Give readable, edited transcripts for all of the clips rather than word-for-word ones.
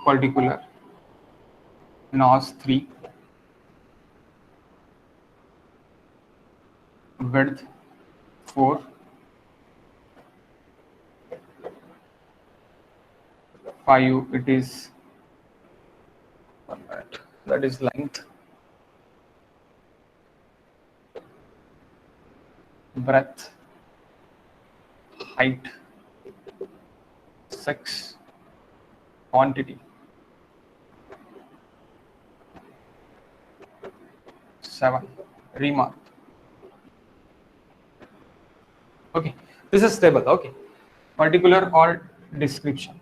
particular, NOS 3, width 4, 5 it is, that is length, breadth, height, 6, quantity 7, remark. Okay, this is table. Okay, particular or description.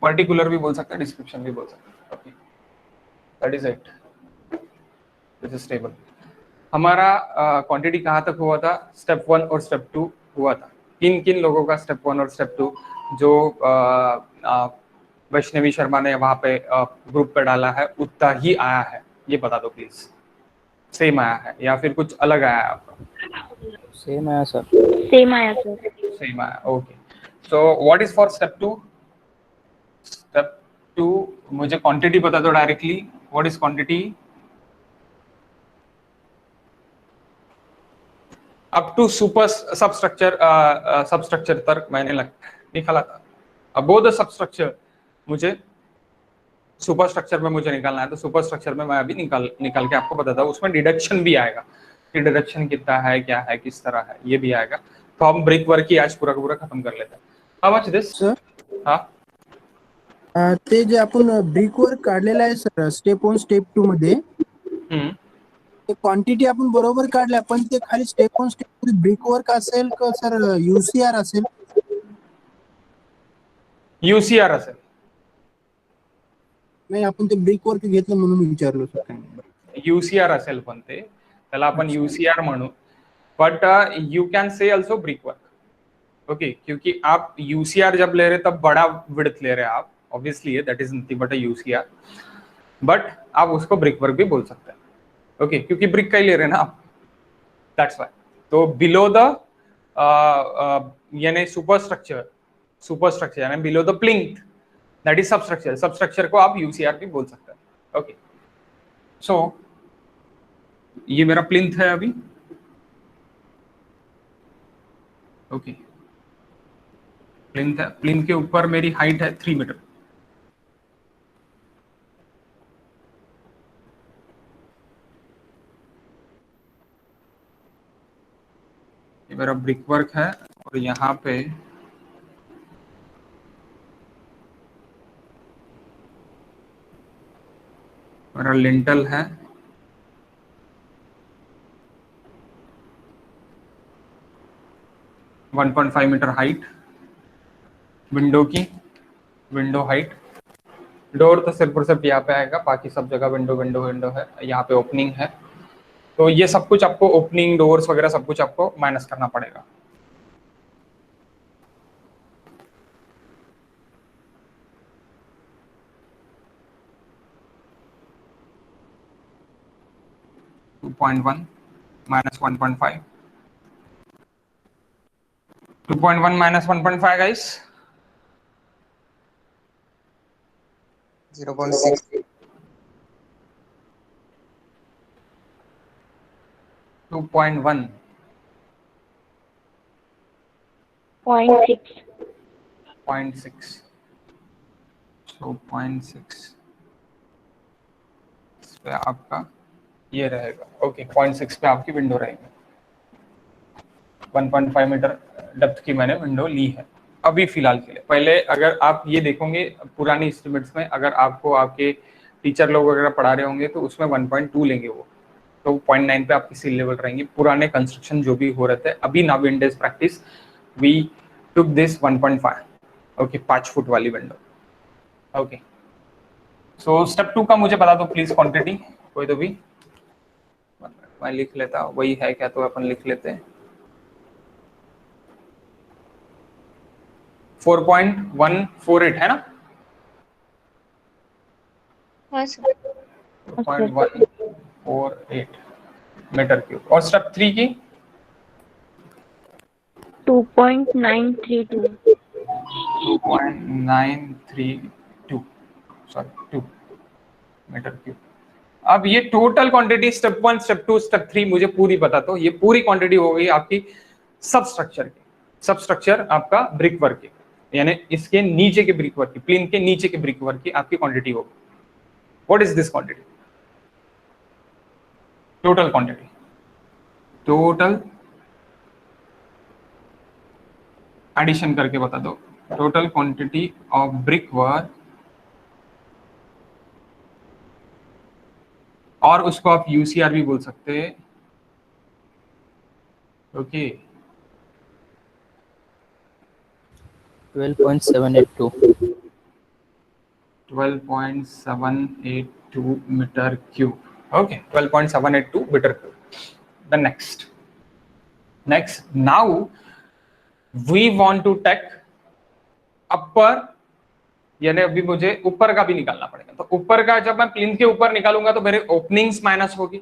Particular भी बोल सकते हैं, description भी बोल सकते हैं. Okay, that is it. This is table. हमारा quantity कहाँ तक हुआ था? स्टेप 1 और स्टेप 2 हुआ था. किन किन लोगों का स्टेप 1 और स्टेप 2 जो वैष्णवी शर्मा ने वहां पे ग्रुप पे डाला है उतना ही आया है, ये बता दो प्लीज. सेम आया है या फिर कुछ अलग आया है आपका? सेम आया सर. सेम आया सर. सेम आया. Okay, so what is for step 2? Step 2 मुझे क्वांटिटी बता दो directly. What is quantity? Up to super substructure तक मैंने निकाला था. अबोव द सबस्ट्रक्चर मुझे सुपर स्ट्रक्चर में मुझे निकालना है, तो सुपर स्ट्रक्चर में मैं अभी निकाल के आपको बताता हूँ. उसमें डिडक्शन भी आएगा कि डिडक्शन कितना है, क्या है, किस तरह है, ये भी आएगा. तो हम ब्रिक वर्क की आज पूरा पूरा खत्म कर लेते हैं. How much this sir? हां, ते जे आपण ब्रिक वर्क काढलेला आहे सर स्टेप 1 स्टेप 2 मध्ये, ते क्वांटिटी आपण बरोबर काढल्या, पण ते खाली स्टेप 1 स्टेप 2 ब्रिक वर्क असेल का सर यूसीआर असेल? यूसीआर असेल. नाही, आपण ते ब्रिक वर्क घेतलं म्हणून विचारलो सर. यूसीआर असेल, पण ते त्याला आपण यूसीआर म्हणू. But you can say also brick work. Okay, क्योंकि आप यूसीआर जब ले रहे तब बड़ा विड्थ ले रहे हैं आप, obviously that is nothing but a UCR. But आप उसको ब्रिक वर्क भी बोल सकते हैं. ओके, क्योंकि ब्रिक का ही ले रहे हैं ना आप, दैट्स व्हाई. तो बिलो द यानी सुपर स्ट्रक्चर यानी below the plinth, that is substructure को आप यूसीआर भी बोल सकते हैं. ओके, सो ये मेरा प्लिंथ है अभी. ओके, प्लिंथ है. प्लिंथ के ऊपर मेरी हाइट है 3 मीटर. ये मेरा ब्रिक वर्क है और यहाँ पे मेरा लिंटल है. वन 1.5 मीटर हाइट विंडो की. विंडो हाइट, डोर तो सिर्फ और सिर्फ यहाँ पे आएगा, बाकी सब जगह विंडो है. यहाँ पे ओपनिंग है, तो ये सब कुछ आपको ओपनिंग डोर्स वगैरह सब कुछ आपको माइनस करना पड़ेगा. -2.1 -1.5. 2.1 -1.5 guys. 0.6. 2.1 0.6. 0.6. So 0.6 इस पे आपका ये रहेगा. ओके, 0.6 पे आपकी विंडो रहेगी. 1.5 मीटर डेप्थ की मैंने विंडो ली है अभी फिलहाल के लिए. पहले अगर आप ये देखोगे पुरानी एस्टिमेट्स में, अगर आपको आपके टीचर लोग वगैरह पढ़ा रहे होंगे तो उसमें 1.2 लेंगे वो, तो 0.9 पे आपकी सील लेवल रहेंगी. पुराने कंस्ट्रक्शन जो भी हो रहे थे, अभी now in days practice we took this 1.5. Okay, 5 foot वाली विंडो. ओके, सो स्टेप 2 का मुझे बता दो प्लीज क्वांटिटी, कोई तो भी. मैं लिख लेता, वही है क्या तो अपन लिख लेते हैं. 4.148 है ना? हाँ सर. 4.148 metre cube. और स्टेप 3 की 2.932 2.932 सॉरी 2 मीटर क्यूब। अब ये total quantity step 1 step 2 step 3 मुझे पूरी बता दो। ये पूरी क्वांटिटी हो गई आपकी सब स्ट्रक्चर की। सब स्ट्रक्चर आपका ब्रिक वर्क की, यानी इसके नीचे के ब्रिक वर्क की, प्लेन के नीचे के ब्रिक वर्क की आपकी क्वांटिटी होगी। What is this quantity? Total quantity, total addition करके बता दो। Total quantity of brick work, और उसको आप यूसीआर भी बोल सकते हैं। Okay 12.782 12.782 metre cube. Okay 12.782 metre cube. The next now we want to take upper, यानी अभी मुझे ऊपर का भी निकालना पड़ेगा। तो ऊपर का जब मैं प्लिंथ के ऊपर निकालूंगा तो मेरे ओपनिंग्स माइनस होगी,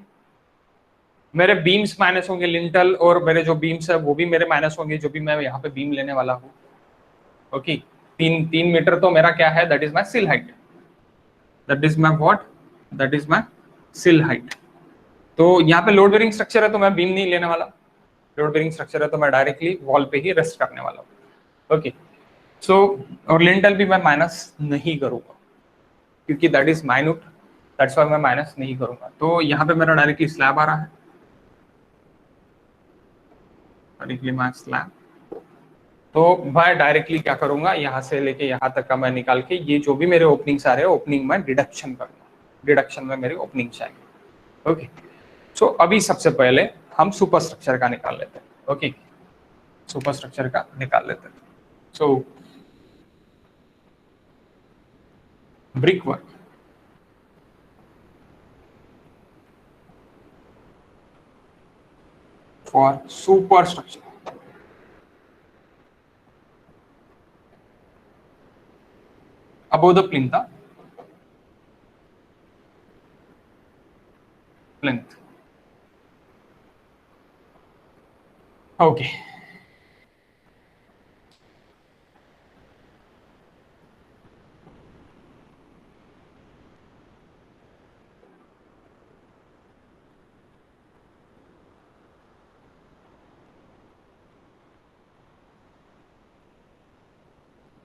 मेरे बीम्स माइनस होंगे, लिंटल और मेरे जो बीम्स है वो भी मेरे माइनस होंगे, जो भी मैं यहाँ पे बीम लेने वाला हूँ। ओके 3 मीटर तो मेरा क्या है, दैट इज माई सिल height, that is my what, that is my सिल हाइट। तो यहाँ पे लोड बेरिंग स्ट्रक्चर है तो मैं बीम नहीं लेने वाला, लोड बेरिंग स्ट्रक्चर है तो मैं डायरेक्टली वॉल पे ही रेस्ट करने वाला हूँ। ओके सो और लिंटल भी मैं माइनस नहीं करूंगा क्योंकि that is minute, that's why मैं माइनस नहीं करूंगा। तो यहाँ पे मेरा डायरेक्टली स्लैब आ रहा है, डायरेक्टली माई स्लैब। तो मैं डायरेक्टली क्या करूंगा, यहाँ से लेके यहाँ तक का मैं निकाल के ये जो भी मेरे ओपनिंग्स आ रहे हैं ओपनिंग में डिडक्शन करूंगा, डिडक्शन में मेरे ओपनिंग्स आएंगे। ओके सो अभी सबसे पहले हम सुपर स्ट्रक्चर का निकाल लेते हैं। ओके सुपर स्ट्रक्चर का निकाल लेते हैं। So brick work, for super structure, above the plinth, okay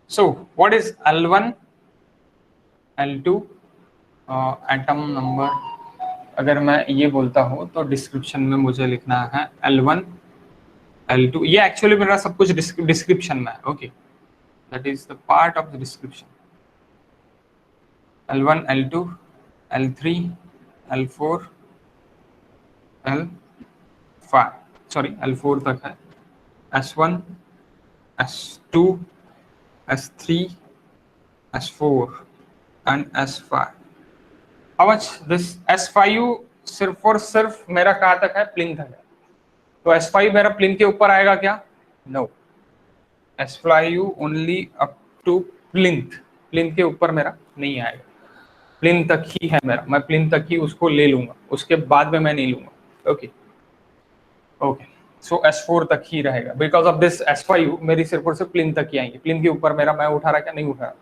so what is L1 L2 item number? अगर मैं ये बोलता हूँ तो डिस्क्रिप्शन में मुझे लिखना है L1 L2, ये एक्चुअली मेरा सब कुछ डिस्क्रिप्शन में है। Okay that is the part of the description. L1 L2 L3 L4 L5 sorry L4 तक है, S1 S2 S3 S4 and S5। How much this S5 सिर्फ और सिर्फ मेरा कहाँ तक है, प्लिंथ तक है। तो S5 मेरा प्लिंथ के ऊपर आएगा क्या? No, S5 only up to plinth, plinth के ऊपर मेरा नहीं आएगा, प्लिंथ तक ही है मेरा, मैं प्लिंथ तक ही उसको ले लूंगा, उसके बाद में मैं नहीं लूंगा। ओके ओके सो S4 तक ही रहेगा, बिकॉज ऑफ दिस S5 मेरी सिर्फ और सिर्फ प्लिंथ तक ही आएंगे। प्लिंथ के ऊपर मेरा मैं उठा रहा क्या, नहीं उठा रहा।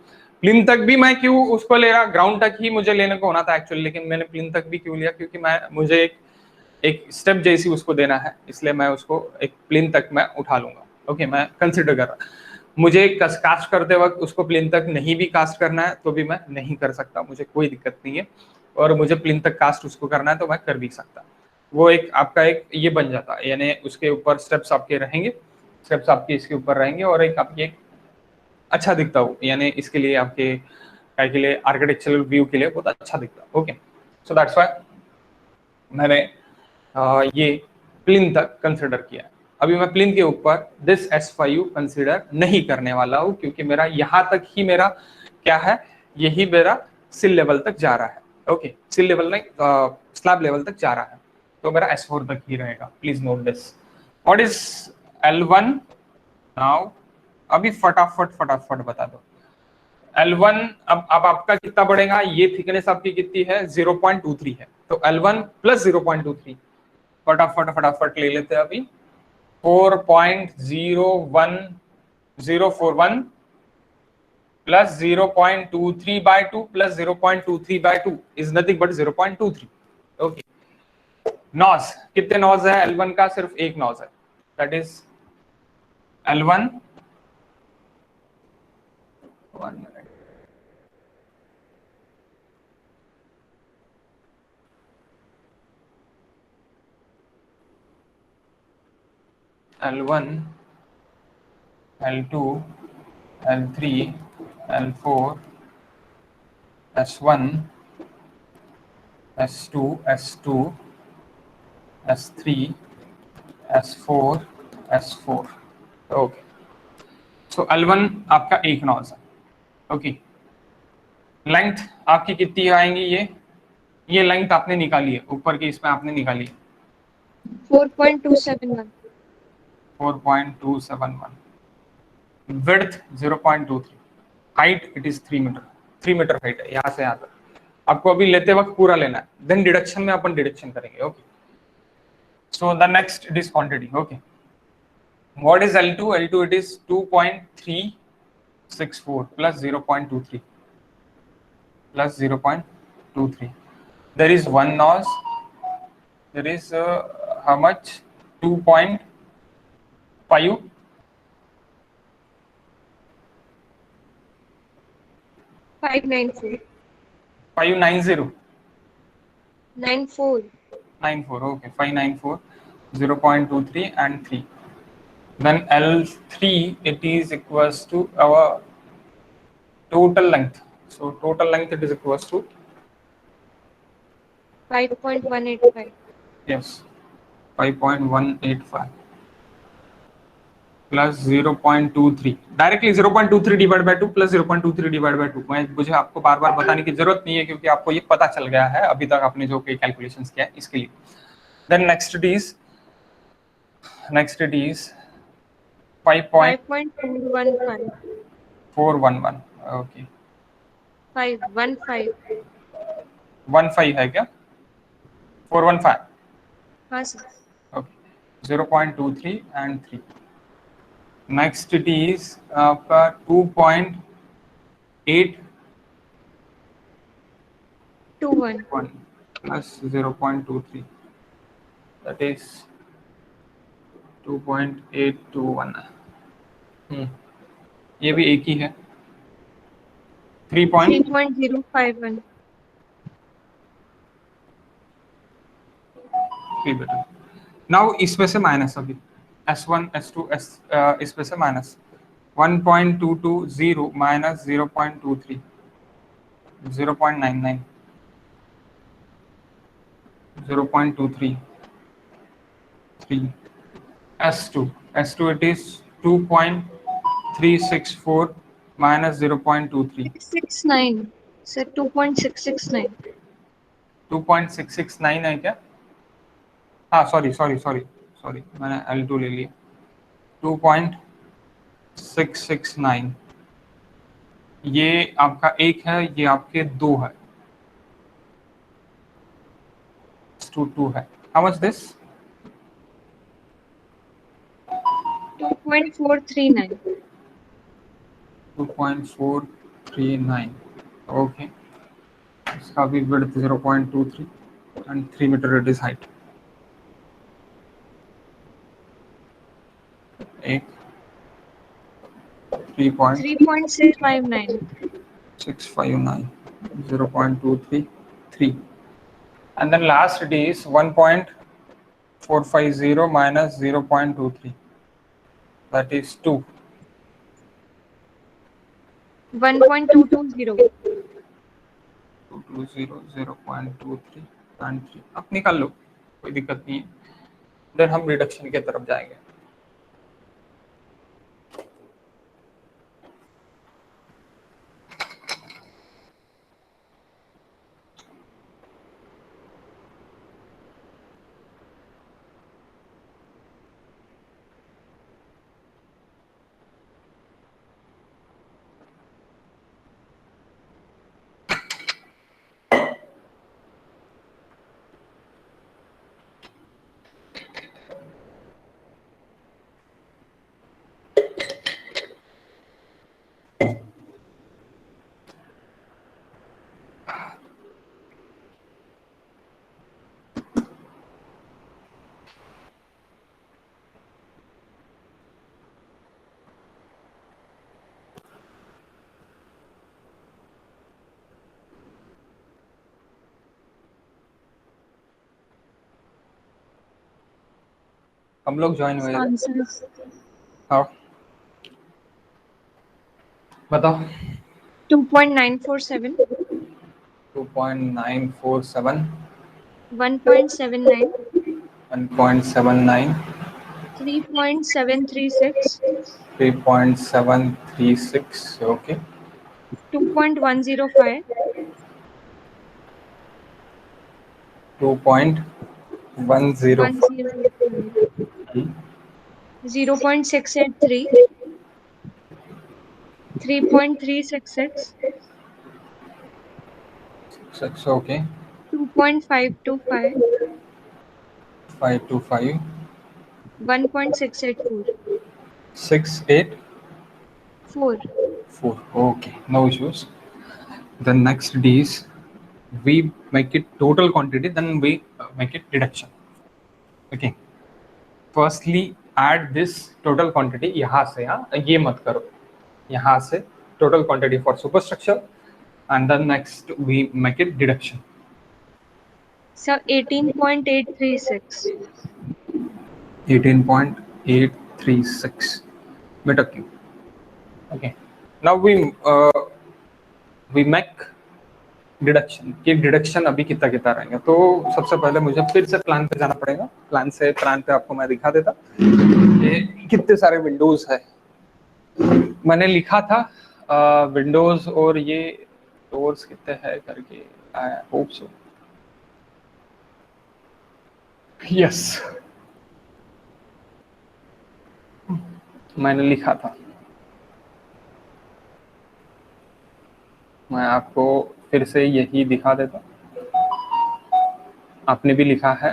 प्लिंथ तक भी मैं क्यों उसको ले रहा, ग्राउंड तक ही मुझे लेने को होना था एक्चुअली, लेकिन मैंने प्लिंथ तक भी क्यों लिया, क्योंकि मुझे एक स्टेप जैसी उसको देना है, इसलिए मैं उसको एक प्लिंथ तक मैं उठा लूंगा। ओके मैं कंसिडर कर रहा, मुझे कास्ट करते वक्त उसको प्लिंथ तक नहीं भी कास्ट करना है तो भी मैं नहीं कर सकता, मुझे कोई दिक्कत नहीं है, और मुझे प्लिंथ तक कास्ट उसको करना है तो मैं कर भी सकता। वो एक आपका एक ये बन जाता है, यानी उसके ऊपर स्टेप्स आपके रहेंगे, स्टेप्स आपके इसके ऊपर रहेंगे, और एक आपकी एक अच्छा दिखता हो, यानी इसके लिए आपके क्या के लिए आर्किटेक्चरल व्यू के लिए बहुत अच्छा दिखता। ओके सो दैट्स व्हाई मैंने ये प्लिंथ तक कंसिडर किया। अभी मैं प्लिंथ के ऊपर दिस S5 कंसिडर नहीं करने वाला हूँ, क्योंकि मेरा यहाँ तक ही मेरा क्या है, यही मेरा सिल लेवल तक जा रहा है। ओके सिल लेवल नहीं, स्लैब लेवल तक जा रहा है, तो मेरा S4 तक ही रहेगा। Please note this. What is L1 now? अभी फटाफट बता दो। L1 अब आपका कितना बढ़ेगा, ये थिकनेस आपकी कितनी है, 0.23 है, तो L1 प्लस 0.23 फटाफट ले लेते हैं अभी 4.01041 plus 0.23 by 2 plus 0.23 by 2 is nothing but 0.23. Okay. नॉज, कितने नॉज है L1 का? सिर्फ एक नॉज है, that is L1 1 minute L1 L2 L3 L4 S1 S2 S2 S3 S4 S4. Okay, so L1 आपका एक नॉज है. ओके, लेंथ आपकी कितनी आएंगी? ये लेंथ आपने निकाली है ऊपर की, इसमें आपने निकाली है 4.271. 4.271. Width 0.23. Height it is 3 metre. 3 metre height है यहाँ से यहाँ तक. आपको अभी लेते वक्त पूरा लेना है, देन डिडक्शन में अपन डिडक्शन करेंगे. Okay, so the next it is quantity. Okay, what is L2? L2 it is 2.364 plus 0.23 plus 0.23. There is one nose. There is how much? 2.5 594. 590 94. 94. Okay, 594, 0.23 and 3. Then L3 it is equals to our total length. So total length it is equals to 5.185. yes 5.185 plus 0.23. Directly 0.23 divide by 2 plus 0.23 divide by 2. मुझे आपको बार बार बताने की जरूरत नहीं है क्योंकि आपको ये पता चल गया है अभी तक आपने जो कैलकुलेशंस किया है इसके लिए. Then next it is 5.415. 5.411. Okay, 515. 15 है क्या? 415. हाँ सर. Okay, 0.23 and 3. Next it is आपका 2.821 plus 0.23, that is 2.821. ये भी एक ही है. 3.051. 3 बेटर. नाउ इसमें से माइनस अभी S1 S2 इसमें से minus 1.220 minus 0.23 0.99 0.23 3. S2 it is 2.364 minus 0.23 669. Sir 2.669. 2.669 है क्या? हाँ सॉरी मैंने L2 ले लिया. 2.669 ये आपका एक है, ये आपके दो है. 2 है. How much this? 2.439. 2.439. ओके, इसका भी width 0.23 and 3 metre it is height. एक 3.659. 659 0.23 3. And then last it is 1.450 minus 0.23, that is 2. 1.220. 220 0.23 and 3. अब निकाल लो, कोई दिक्कत नहीं है. देन हम रिडक्शन की तरफ जाएंगे. हम लोग ज्वाइन हुए थे। आंसर्स हाँ बताओ। 2.947, 2.947, 1.79, 1.79, 3.736, 3.736, okay, 2.105, 2.105, 105, 0.683, 3.366, 6, okay, 2.525, 525, 1.684, 684, 4. okay, no issues. The next D is we make it total quantity, then we make it deduction. Okay, firstly add this total quantity, यहाँ से, हाँ ये मत करो, यहाँ से total quantity for superstructure, and then next we make it deduction. So 18.836. 18.836 beta q. Okay, now we make deduction. कि deduction अभी कितना कितना रहेंगे। तो सबसे पहले मुझे फिर से प्लान पे जाना पड़ेगा। प्लान पे आपको मैं दिखा देता कि कितने सारे विंडोज है। मैंने लिखा था विंडोज और ये डोर्स कितने हैं करके, आई होप सो, यस मैंने लिखा था। मैं आपको फिर से यही दिखा देता। आपने भी लिखा है,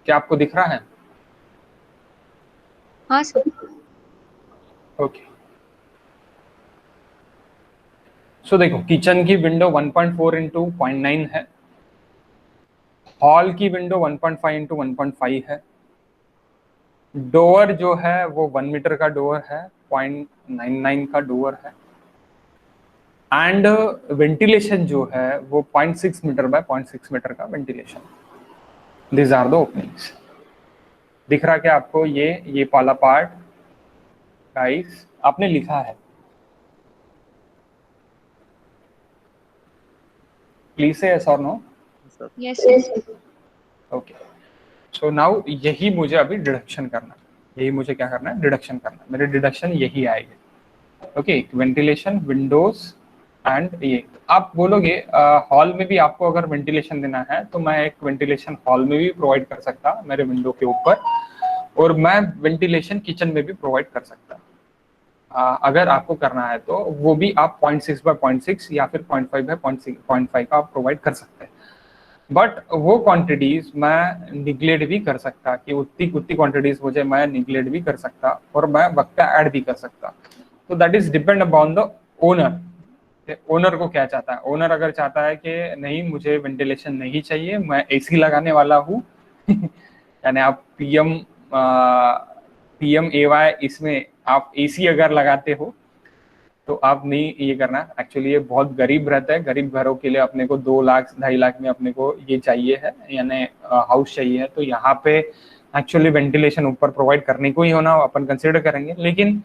क्या आपको दिख रहा है? हाँ सर। ओके, सो देखो किचन की विंडो 1.4 इंटू 0.9 है, हॉल की विंडो 1.5 इंटू 1.5 है, डोअर जो है वो 1 मीटर का डोअर है, 0.99 का डोअर है, एंड वेंटिलेशन जो है वो 0.6 मीटर बाय 0.6 मीटर का ventilation. This are the openings. दिख रहा क्या आपको? ये वाला पार्ट गाइस आपने लिखा है, प्लीज से यस और no. Yes yes. Okay, so now यही मुझे अभी डिडक्शन करना है, यही मुझे क्या करना है? डिडक्शन करना है। मेरे डिडक्शन यही आएगी। ओके, वेंटिलेशन, विंडोज एंड ये। आप बोलोगे हॉल में भी आपको अगर वेंटिलेशन देना है तो मैं एक वेंटिलेशन हॉल में भी प्रोवाइड कर सकता मेरे विंडो के ऊपर, और मैं वेंटिलेशन किचन में भी प्रोवाइड कर सकता। अगर आपको करना है तो वो भी आप 0.6 बाय 0.6 या फिर 0.5 बाय 0.5 का आप प्रोवाइड कर सकते हैं। बट वो क्वांटिटीज मैं निगलेक्ट भी कर सकता, कि उतनी क्वांटिटीज मुझे मैं निगलेक्ट भी कर सकता और मैं वक्त पे ऐड भी कर सकता। तो that is depend upon the owner. Owner को क्या चाहता है? ओनर अगर चाहता है कि नहीं मुझे वेंटिलेशन नहीं चाहिए, मैं एसी लगाने वाला हूँ यानी आप पीएम एवाई इसमें आप एसी अगर लगाते हो तो आप नहीं ये करना। एक्चुअली ये बहुत गरीब रहता है, गरीब घरों के लिए अपने को 2 लाख 2.5 लाख में अपने को ये चाहिए है, यानी हाउस चाहिए है, तो यहाँ पे एक्चुअली वेंटिलेशन ऊपर प्रोवाइड करने को ही होना अपन कंसिडर करेंगे। लेकिन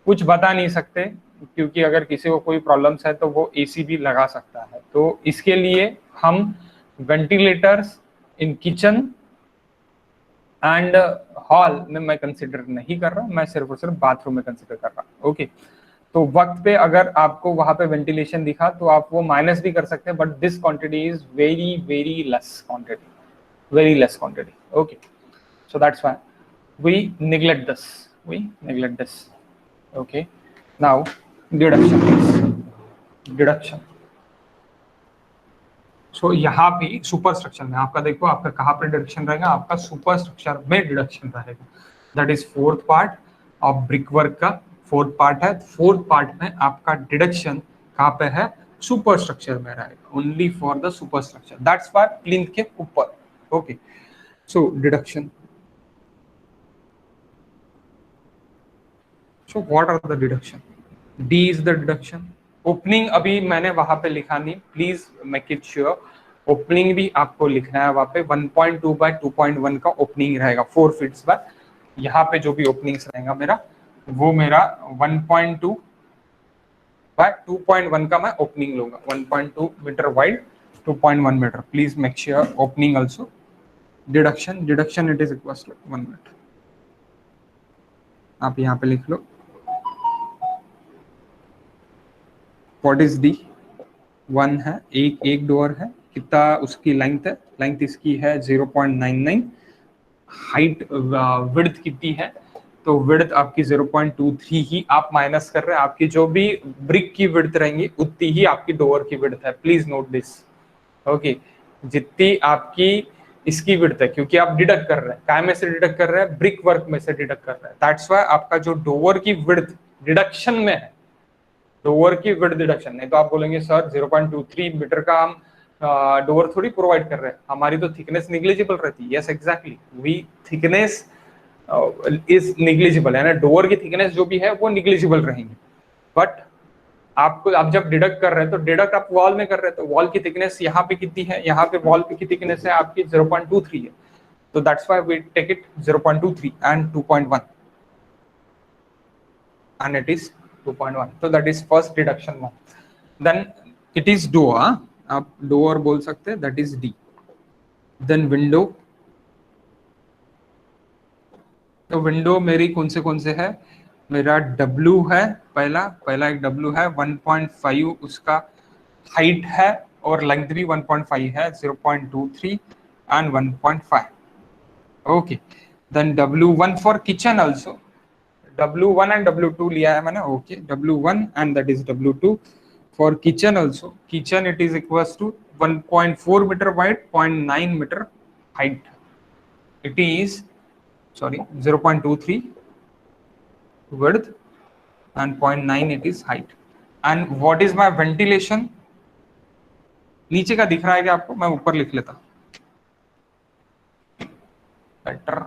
कुछ बता नहीं सकते, क्योंकि अगर किसी को कोई प्रॉब्लम्स है तो वो एसी भी लगा सकता है। तो इसके लिए हम ventilators in kitchen and hall में मैं कंसिडर नहीं कर रहा, मैं सिर्फ और सिर्फ बाथरूम में कंसिडर कर रहा। ओके, तो वक्त पे अगर आपको वहां पे वेंटिलेशन दिखा तो आप वो माइनस भी कर सकते हैं, but this quantity is very very less quantity, very less quantity. Okay, so that's why we neglect this. Okay, now deduction please, deduction। so यहाँ पे सुपर स्ट्रक्चर में आपका देखो आपका कहाँ पे डिडक्शन रहेगा? आपका सुपर स्ट्रक्चर में डिडक्शन रहेगा। That is fourth part of brick work का फोर्थ पार्ट है। फोर्थ पार्ट में आपका डिडक्शन कहाँ पे है? सुपर स्ट्रक्चर में रहेगा, only for the super structure, that's why plinth के ऊपर। Okay, so deduction. So what are the deduction? D is the deduction. Opening अभी मैंने वहां पे लिखा नहीं, please make it sure. Opening भी आपको लिखना है वहाँ पे 1.2 बाय 2.1 का ओपनिंग रहेगा 4 फीट्स बाय, यहाँ पे जो भी ओपनिंग्स रहेगा मेरा वो मेरा 1.2 बाय 2.1 का मैं ओपनिंग लूंगा, 1.2 metre wide 2.1 metre. Please make sure opening also deduction it is equals to 1 metre. आप यहाँ पे लिख लो व्हाट इज डी 1 है, एक डोर है, कितना उसकी लेंथ है, लेंथ इसकी है 0.99, हाइट विड्थ कितनी है, तो विड्थ आपकी 0.23 ही आप माइनस कर रहे हैं, आपकी जो भी ब्रिक की विड्थ रहेंगी उतनी ही आपकी डोर की विड्थ है। Please note this, okay. जितनी आपकी इसकी विड्थ है, क्योंकि आप डिडक्ट कर रहे हैं, काय में से डिडक्ट कर रहे हैं, ब्रिक वर्क में से डिडक्ट कर रहे हैं, दैट्स व्हाई आपका जो डोर की विड्थ डिडक्शन में है, डोर की विड्थ डिडक्शन। नहीं तो आप बोलेंगे सर 0.23 मीटर का हम डोर थोड़ी प्रोवाइड कर रहे हैं, हमारी तो थिकनेस निग्लिजिबल रहती है। Yes exactly, we thickness is negligible, है ना, डोर की थिकनेस जो भी है वो निग्लिजिबल रहेंगी, बट आपको आप जब डिडक्ट कर रहे हैं तो डिडक्ट आप वॉल में कर रहे हैं, तो वॉल की थिकनेस यहाँ पे कितनी है, यहाँ पे वॉल की थिकनेस है आपकी 0.23 है, तो that's why we take it 0.23 and 2.1 and it is 2.1, so that is first deduction one. Then it is door, आप door बोल सकते हैं, that is D. Then window, तो विंडो मेरी कौन से है, मेरा W है, पहला एक W है, 1.5 उसका हाइट है और लेंथ भी 1.5 है, 0.23 and 1.5, okay. Then W1 for kitchen also, W1 and W2 लिया है मैंने, okay, W1 and that is W2 for kitchen also. Kitchen it is equals to 1.4 meter wide, 0.9 meter height. It is 0.23 width and 0.9 it is height. And what is my ventilation? नीचे का दिख रहा है क्या आपको? मैं ऊपर लिख लेता, better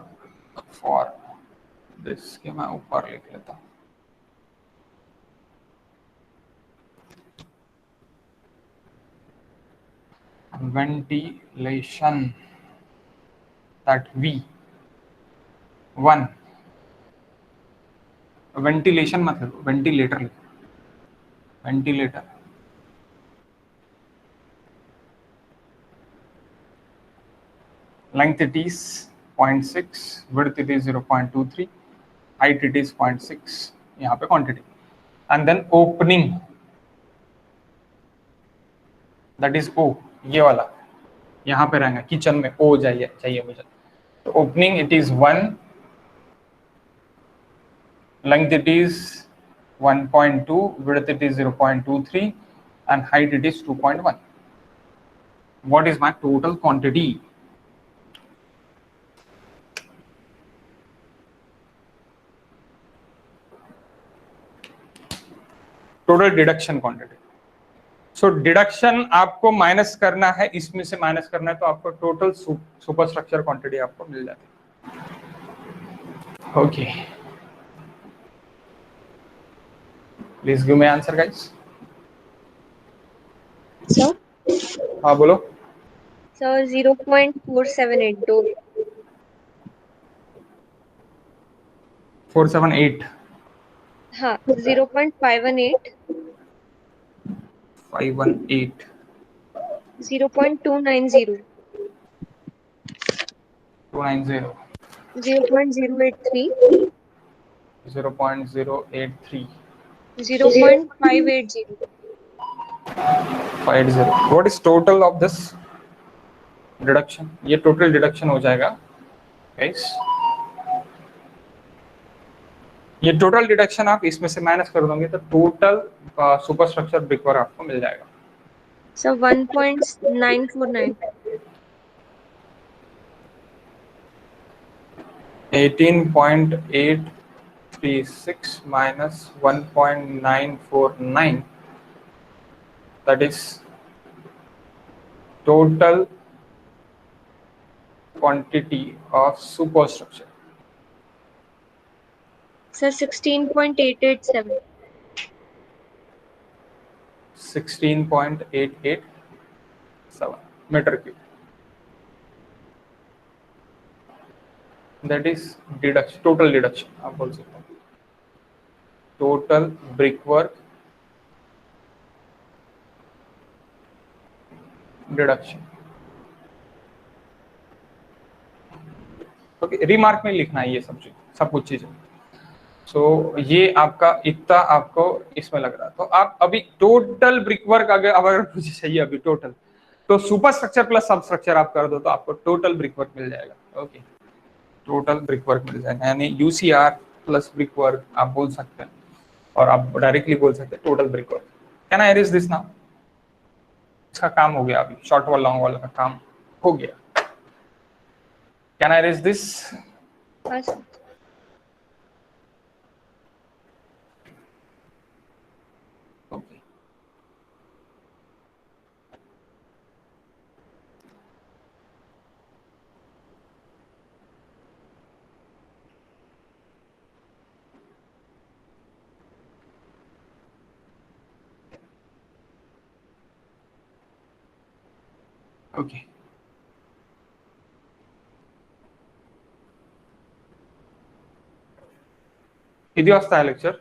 for this के मैं ऊपर लिख लेता हूँ। Ventilation, that V1, ventilation मतलब ventilator लिखो, ventilator, length it is 0.6, width it is 0.23, height it is 0.6, यहाँ पे quantity, and then opening, that is O, ये वाला यहाँ पे रहेगा, किचन में O चाहिए मुझे, तो opening it is 1, length it is 1.2, width it is 0.23 and height it is 2.1. What is my total quantity? Total deduction quantity. So deduction आपको माइनस करना है, इसमें से माइनस करना है, तो आपको टोटल सुपर स्ट्रक्चर क्वांटिटी आपको मिल जाती है। Okay, please give me answer guys. Sir, हाँ बोलो। सर 0.478 478, हाँ 0.518 518, 0.290 290, 0.083 0.083, 0.580 50। What is total of this deduction? ये टोटल डिडक्शन हो जाएगा गाइस, ये टोटल डिडक्शन आप इसमें से माइनस कर दोगे तो टोटल सुपर स्ट्रक्चर ब्रिकवर्क आपको मिल जाएगा। Sir 1.949 18.836 minus 1.949, that is total quantity of superstructure. Sir 16.887 16.887, metre cube, that is deduction, total deduction आप बोल सकते हो, total brick work deduction. Okay, remark में लिखना है ये सब कुछ चीजें। सो ये आपका इतना आपको इसमें लग रहा है। तो आप अभी टोटल ब्रिक वर्क अगर मुझे चाहिए अभी टोटल, तो सुपर स्ट्रक्चर प्लस सब स्ट्रक्चर आप कर दो तो आपको टोटल ब्रिक वर्क मिल जाएगा। ओके, टोटल ब्रिक वर्क मिल जाएगा, यानी यूसीआर प्लस ब्रिक वर्क आप बोल सकते हैं, और आप डायरेक्टली बोल सकते हैं total brick work. Can I arrays this now? इसका काम हो गया, अभी शॉर्ट वाला लॉन्ग वाला का काम हो गया। Can I arrays this? Okay, okay, किती वाजता आहे लेक्चर?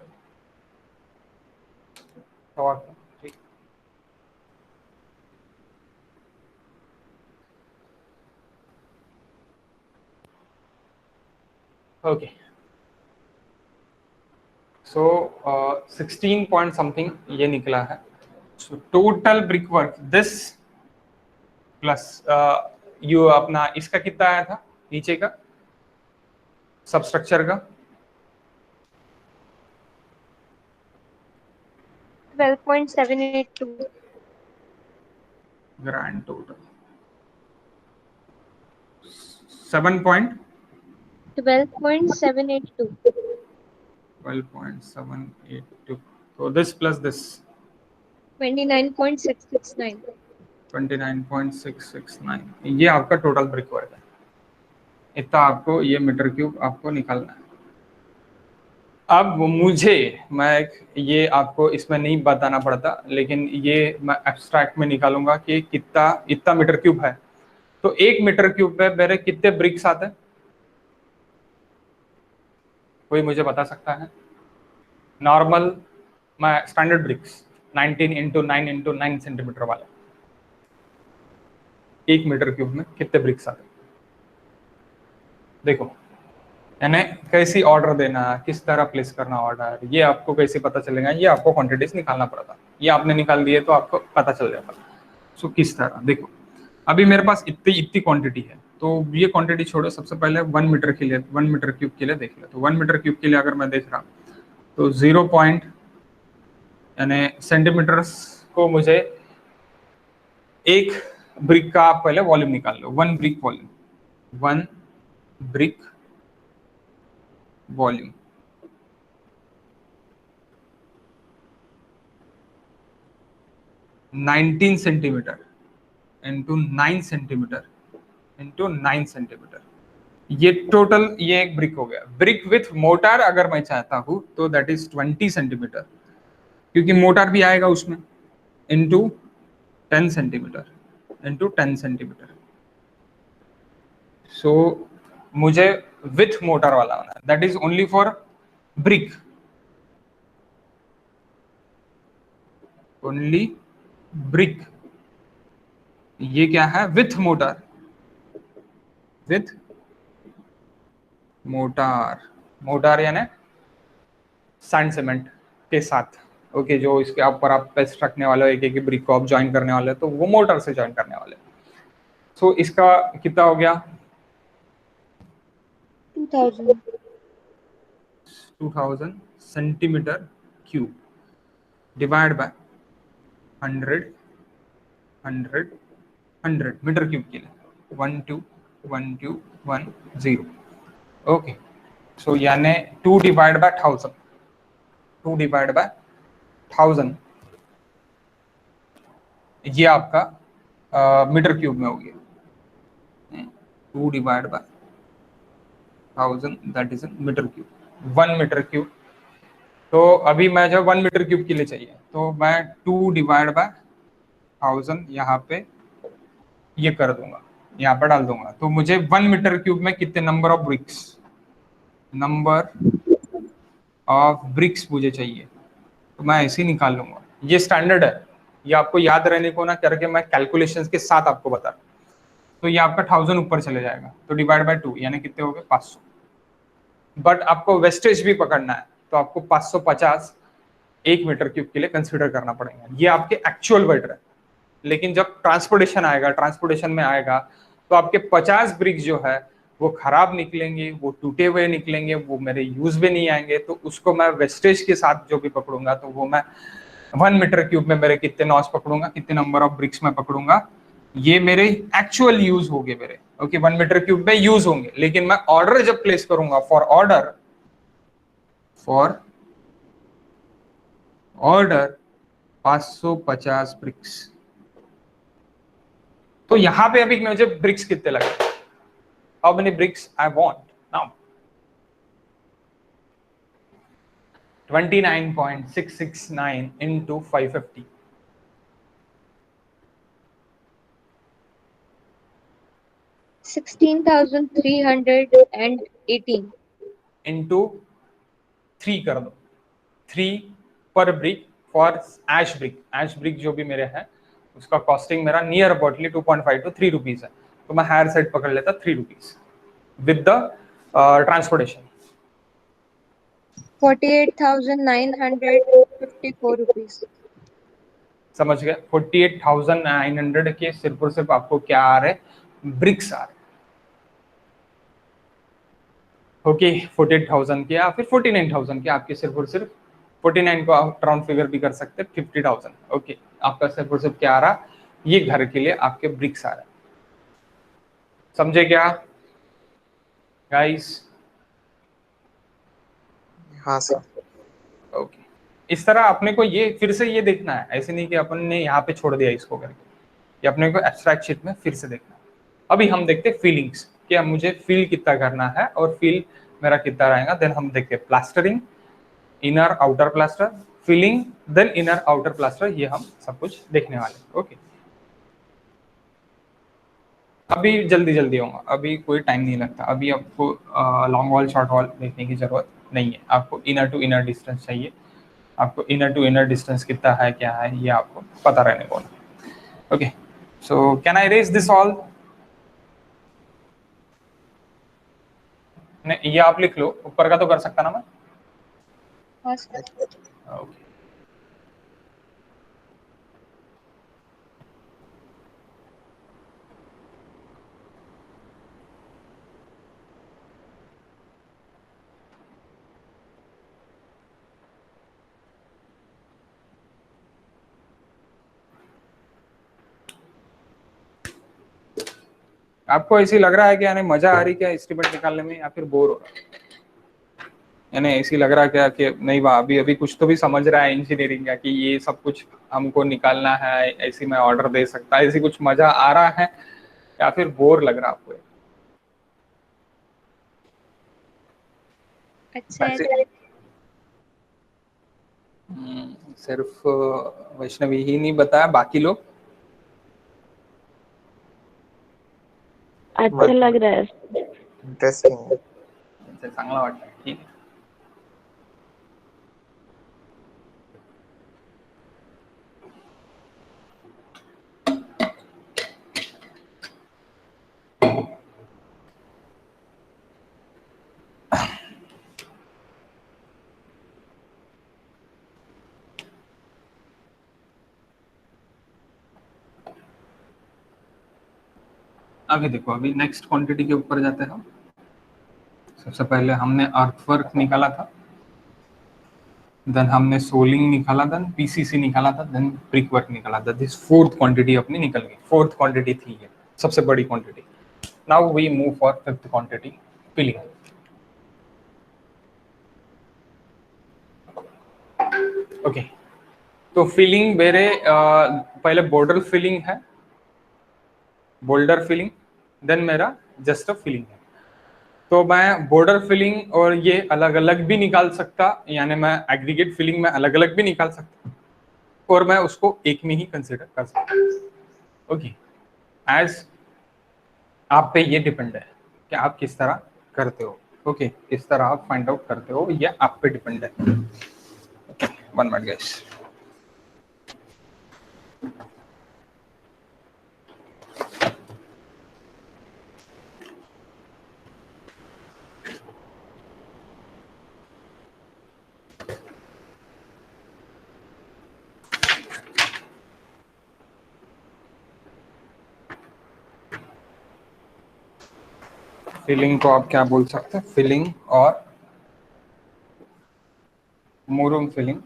ठीक, ओके। सो 16 पॉइंट समथिंग ये निकला है। So total brick work this plus you अपना इसका कितना आया था नीचे का सबस्ट्रक्चर का? 12.782 ग्रैंड टोटल 12.782। 12.782। तो दिस प्लस दिस 29.669। 29.669 ये आपका टोटल ब्रिक वर्क है। इतना आपको ये मीटर क्यूब आपको निकालना है। अब मैं ये आपको इसमें नहीं बताना पड़ता, लेकिन ये मैं एब्स्ट्रैक्ट में निकालूंगा कि कितना इतना मीटर क्यूब है। तो 1 मीटर क्यूब में मेरे कितने ब्रिक्स आते हैं? कोई मुझे बता सकता है? नॉर्मल मैं standard bricks 19 into 9 into 9 centimetre वाला, 1 मीटर क्यूब में कितने ब्रिक्स आते हैं? देखो, यानी कैसी ऑर्डर देना, किस तरह प्लेस करना ऑर्डर, ये आपको कैसे पता चलेगा? ये आपको क्वांटिटीज निकालना पड़ता, ये आपने निकाल दिए तो आपको पता चल जाता। सो किस तरह देखो, अभी मेरे पास इतनी क्वांटिटी है, तो ये क्वांटिटी छोड़ो, सबसे पहले 1 मीटर के लिए 1 मीटर क्यूब के लिए देख ले। तो 1 मीटर क्यूब के लिए अगर मैं देख रहा तो 0 पॉइंट यानी सेंटीमीटर्स को मुझे एक ब्रिक का आप पहले वॉल्यूम निकाल लो, 1 brick volume, 1 brick volume 19 centimetre into 9 centimetre into 9 centimetre, ये टोटल ये एक ब्रिक हो गया। ब्रिक विथ मोटार अगर मैं चाहता हूं तो दैट इज 20 सेंटीमीटर, क्योंकि मोटार भी आएगा उसमें, इंटू 10 सेंटीमीटर इंटू 10 सेंटीमीटर। सो मुझे विथ मोटर वाला होना है, that is only for brick, only brick. ये क्या है? With motor, with motor, motor यानी सैंड सीमेंट के साथ। ओके, जो इसके ऊपर आप पेस्ट रखने वाले हो, एक एक ब्रिक को आप ज्वाइन करने वाले हो, तो वो मोटर से ज्वाइन करने वाले। सो इसका कितना हो गया? 2000 centimetre cube divide by 100 100 100 metre cube के लिए 121210। ओके, सो यानी 2 डिवाइड बाय 1000, 2 डिवाइड बाय 1000 ये आपका मीटर क्यूब में हो गया। 2 divide by 1000 that is metre cube, 1 metre cube. तो अभी मैं जब 1 मीटर क्यूब के लिए चाहिए तो मैं 2 डिवाइड बाय 1000 यहाँ पे ये कर दूंगा, यहाँ पर डाल दूंगा, तो मुझे 1 मीटर क्यूब में कितने नंबर ऑफ ब्रिक्स मुझे चाहिए, तो मैं ऐसे ही निकाल लूंगा। ये स्टैंडर्ड है, ये आपको याद रहने को ना करके मैं कैलकुलेशंस के साथ आपको बता रहा हूं। तो ये आपका 1000 ऊपर चले जाएगा, तो डिवाइड बाय 2 यानी कितने हो गए 500। बट आपको वेस्टेज भी पकड़ना है, तो आपको 550 1 मीटर क्यूब के लिए कंसिडर करना पड़ेगा। ये आपके एक्चुअल वेट है, लेकिन जब ट्रांसपोर्टेशन में आएगा तो आपके 50 ब्रिक्स जो है वो खराब निकलेंगे, वो टूटे हुए निकलेंगे, वो मेरे यूज में नहीं आएंगे, तो उसको मैं वेस्टेज के साथ जो भी पकड़ूंगा तो वो मैं 1 मीटर क्यूब में मेरे कितने नॉच पकड़ूंगा, कितने नंबर ऑफ ब्रिक्स में पकड़ूंगा, ये मेरे एक्चुअल यूज होंगे मेरे। ओके, 1 मीटर क्यूब में यूज होंगे, लेकिन मैं ऑर्डर जब प्लेस करूंगा फॉर ऑर्डर 550 ब्रिक्स, तो यहां पे अभी मुझे ब्रिक्स कितने लगे, how many bricks I want now, 29.669 into 550, into 3 कर दो, 3 पर ब्रिक फॉर एश ब्रिक जो भी मेरे है उसका कॉस्टिंग मेरा नियर अबाउटली 2.5 to 3 रुपीज है, तो मैं हायर साइड पकड़ लेता 3 rupees with the transportation. 48,954 rupees. समझ गए, 48,900 के सिर्फ और सिर्फ आपको क्या आ रहे, ब्रिक्स आ रहे। ओके, 48,000 के या फिर 49,000 के, आपके सिर्फ और सिर्फ 49 को आप राउंड फिगर भी कर सकते हैं 50,000। ओके, आपका सिर्फ और सिर्फ क्या आ रहा, ये घर के लिए आपके ब्रिक्स आ रहा है। समझे क्या गाइस? हाँ सर। ओके, इस तरह अपने को ये फिर से ये देखना है, ऐसे नहीं कि अपन ने यहाँ पे छोड़ दिया इसको करके, ये अपने को एब्स्ट्रैक्ट शीट में फिर से देखना है। अभी हम देखते फीलिंग्स, क्या मुझे फील कितना करना है और फील मेरा कितना रहेगा। देन हम देखते plastering, inner outer plaster, filling, then inner outer plaster, ये हम सब कुछ देखने वाले। ओके, अभी जल्दी होगा, अभी कोई टाइम नहीं लगता, अभी आपको लॉन्ग वॉल शॉर्ट वॉल देखने की जरूरत नहीं है, आपको इनर टू इनर डिस्टेंस चाहिए, आपको इनर टू इनर डिस्टेंस कितना है क्या है ये आपको पता रहने को। Okay, so can I erase this all? ये आप लिख लो, ऊपर का तो कर सकता ना मैं? ओके, आपको ऐसी लग रहा है कि यानी मजा आ रही क्या एस्टिमेट निकालने में, या फिर बोर हो रहा है? यानी ऐसी लग रहा है क्या कि नहीं वाह, अभी कुछ तो भी समझ रहा है इंजीनियरिंग का, कि ये सब कुछ हमको निकालना है, ऐसी मैं ऑर्डर दे सकता, ऐसी कुछ मजा आ रहा है, या फिर बोर लग रहा आपको? अच्छा है। सिर्फ वैष्णवी ही नहीं बताया, बाकी लोग? अच्छा लग रहा है, इंटरेस्टिंग। चांगला वाटतं, ठीक आहे। अभी देखो, अभी नेक्स्ट क्वांटिटी के ऊपर जाते हैं हम। सबसे पहले हमने अर्थवर्क निकाला था, देन हमने सोलिंग निकाला, देन पीसीसी निकाला था, देन ब्रिक वर्क निकाला था। दिस फोर्थ क्वांटिटी अपनी निकल गई, फोर्थ क्वांटिटी थी ये सबसे बड़ी quantity. Now we move for fifth quantity, filling. Okay, तो फिलिंग मेरे पहले बॉर्डर फिलिंग है, बोल्डर फिलिंग, देन मेरा जस्ट फिलिंग है। तो मैं बॉर्डर फिलिंग और ये अलग अलग भी निकाल सकता, यानी मैं एग्रीगेट फिलिंग में अलग अलग भी निकाल सकता, और मैं उसको एक में ही कंसिडर कर सकता। ओके, एज आप पे ये डिपेंड है कि आप किस तरह करते हो। ओके, किस तरह आप फाइंड आउट करते हो ये आप पे डिपेंड है। Okay, 1 minute guys. फिलिंग को आप क्या बोल सकते हैं? फिलिंग और मुरुम फिलिंग,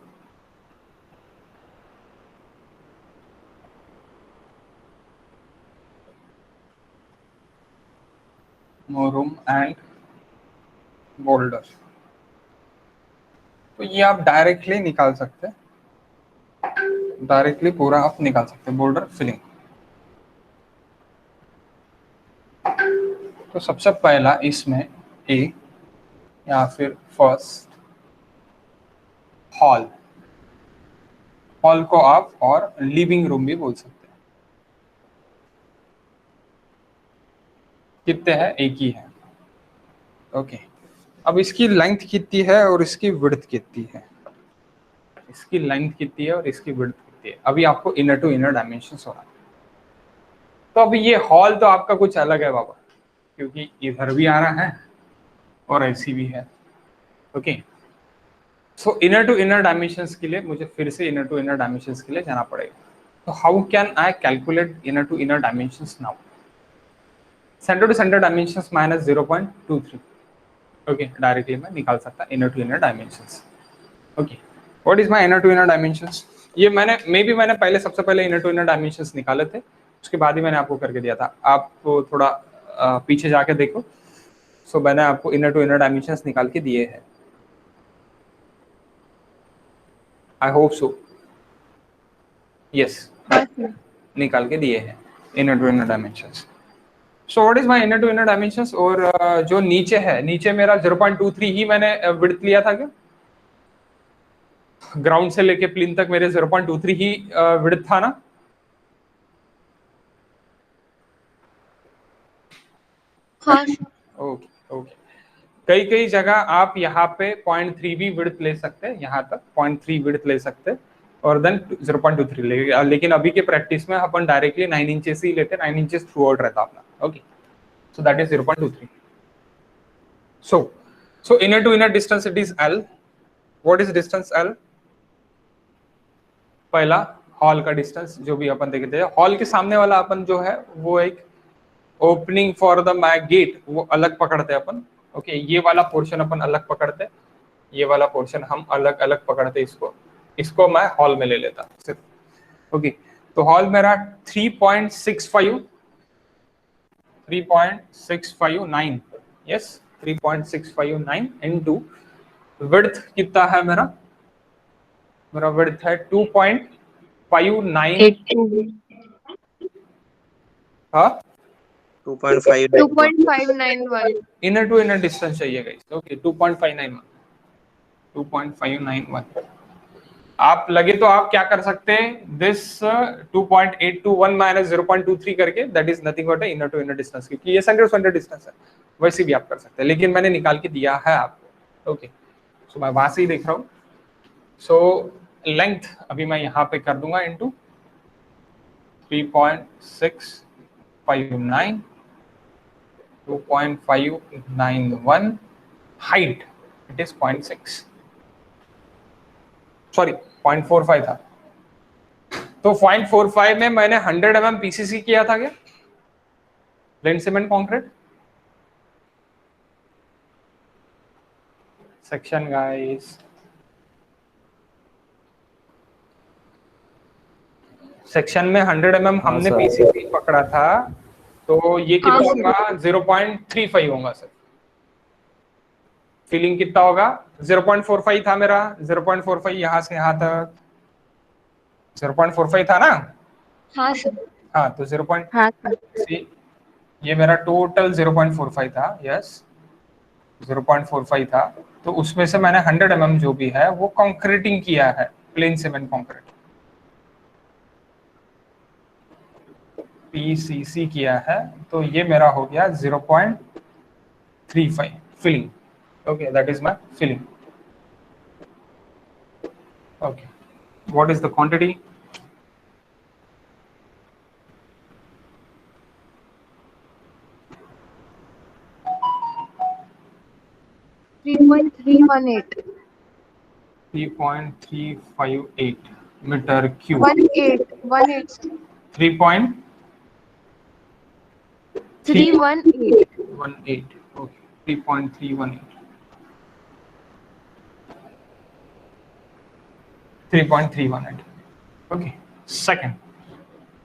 मुरुम एंड बोल्डर। तो ये आप डायरेक्टली निकाल सकते हैं, डायरेक्टली पूरा आप निकाल सकते हैं बोल्डर फिलिंग। तो सबसे पहला इसमें ए या फिर फर्स्ट हॉल, हॉल को आप और लिविंग रूम भी बोल सकते हैं। कितने हैं? एक ही है। ओके, अब इसकी लेंथ कितनी है और इसकी विड्थ कितनी है? इसकी लेंथ कितनी है और इसकी विड्थ कितनी है? अभी आपको इनर टू इनर डायमेंशंस होना है। तो अभी ये हॉल तो आपका कुछ अलग है बाबा, क्योंकि इधर भी आ रहा है और ऐसी भी है। Okay, so inner to inner dimensions के लिए मुझे फिर से इनर टू इनर डायमेंशंस के लिए जाना पड़ेगा। तो how can I calculate inner to inner dimensions now? Centre to centre dimensions minus 0.23। Okay, directly मैं निकाल सकता inner to inner dimensions. Okay, what is my inner to inner dimensions? ये मैंने पहले सबसे पहले इनर टू इनर डायमेंशंस निकाले थे, उसके बाद ही मैंने आपको करके दिया था। आप थोड़ा पीछे जाके देखो। सो मैंने आपको इनर टू इनर डायमेंशंस निकाल के दिए हैं। आई होप सो, यस, निकाल के दिए हैं inner to inner dimensions. So what is my inner to inner dimensions? और जो नीचे है, नीचे मेरा 0.23 ही मैंने विड्थ लिया था क्या? ग्राउंड से लेके प्लिन तक मेरे 0.23 ही विड्थ था ना? हाँ। ओके ओके, कई कई जगह आप यहाँ पे 0.3 भी विड्थ ले सकते हैं, यहाँ तक 0.3 विड्थ ले सकते हैं और देन 0.23 ले। लेकिन अभी के प्रैक्टिस में अपन डायरेक्टली 9 इंचेस ही लेते हैं, 9 इंचेस थ्रू आउट रहता अपना। Okay, so that is 0.23। So inner to inner distance it is L। What is distance L? पहला हॉल का डिस्टेंस जो भी अपन देखते हैं, हॉल के सामने वाला अपन जो है वो एक ओपनिंग फॉर द गेट, वो अलग पकड़ते हैं अपन। ओके, ये वाला पोर्शन अपन अलग पकड़ते, ये वाला पोर्शन हम अलग अलग पकड़ते, इसको मैं हॉल में ले लेता सिर्फ। ओके, तो हॉल मेरा 3.659, यस 3.659 इनटू विड्थ कितना है मेरा विड्थ है 2.59। हाँ, 2.591 इनर टू इनर डिस्टेंस चाहिए गाइस। ओके, 2.591। आप लगे तो आप क्या कर सकते हैं, दिस 2.821 माइनस 0.23 करके, that is nothing but inner to inner distance, क्योंकि ये सेंटर टू सेंटर डिस्टेंस है, वैसे भी आप कर सकते हैं, लेकिन मैंने निकाल के दिया है आपको। ओके, सो मैं वहां से ही देख रहा हूँ। सो लेंथ अभी मैं यहाँ पे कर दूंगा इनटू 3.659, 2.591, हाइट इट इज 0.45 था। तो 0.45 में मैंने 100 mm पीसीसी किया था क्या, plane cement concrete section guys. Section में 100 mm हमने पीसीसी पकड़ा था, तो ये कितना होगा? 0.35 होगा सर। फिलिंग कितना होगा? 0.45 था मेरा, 0.45 यहाँ से यहाँ तक 0.45 था ना? हाँ सर। हाँ, तो 0. हाँ ये मेरा टोटल 0.45 था, यस 0.45 था। तो उसमें से मैंने 100 mm जो भी है वो कंक्रीटिंग किया है, प्लेन सीमेंट कंक्रीट। PCC किया है तो ये मेरा हो गया 0.35 filling. Okay, that is my filling. Okay, what is the quantity? 3.318. 3.358 meter cube. 18. 3 point 318. 18. Okay, 3.318. 3.318. Okay, second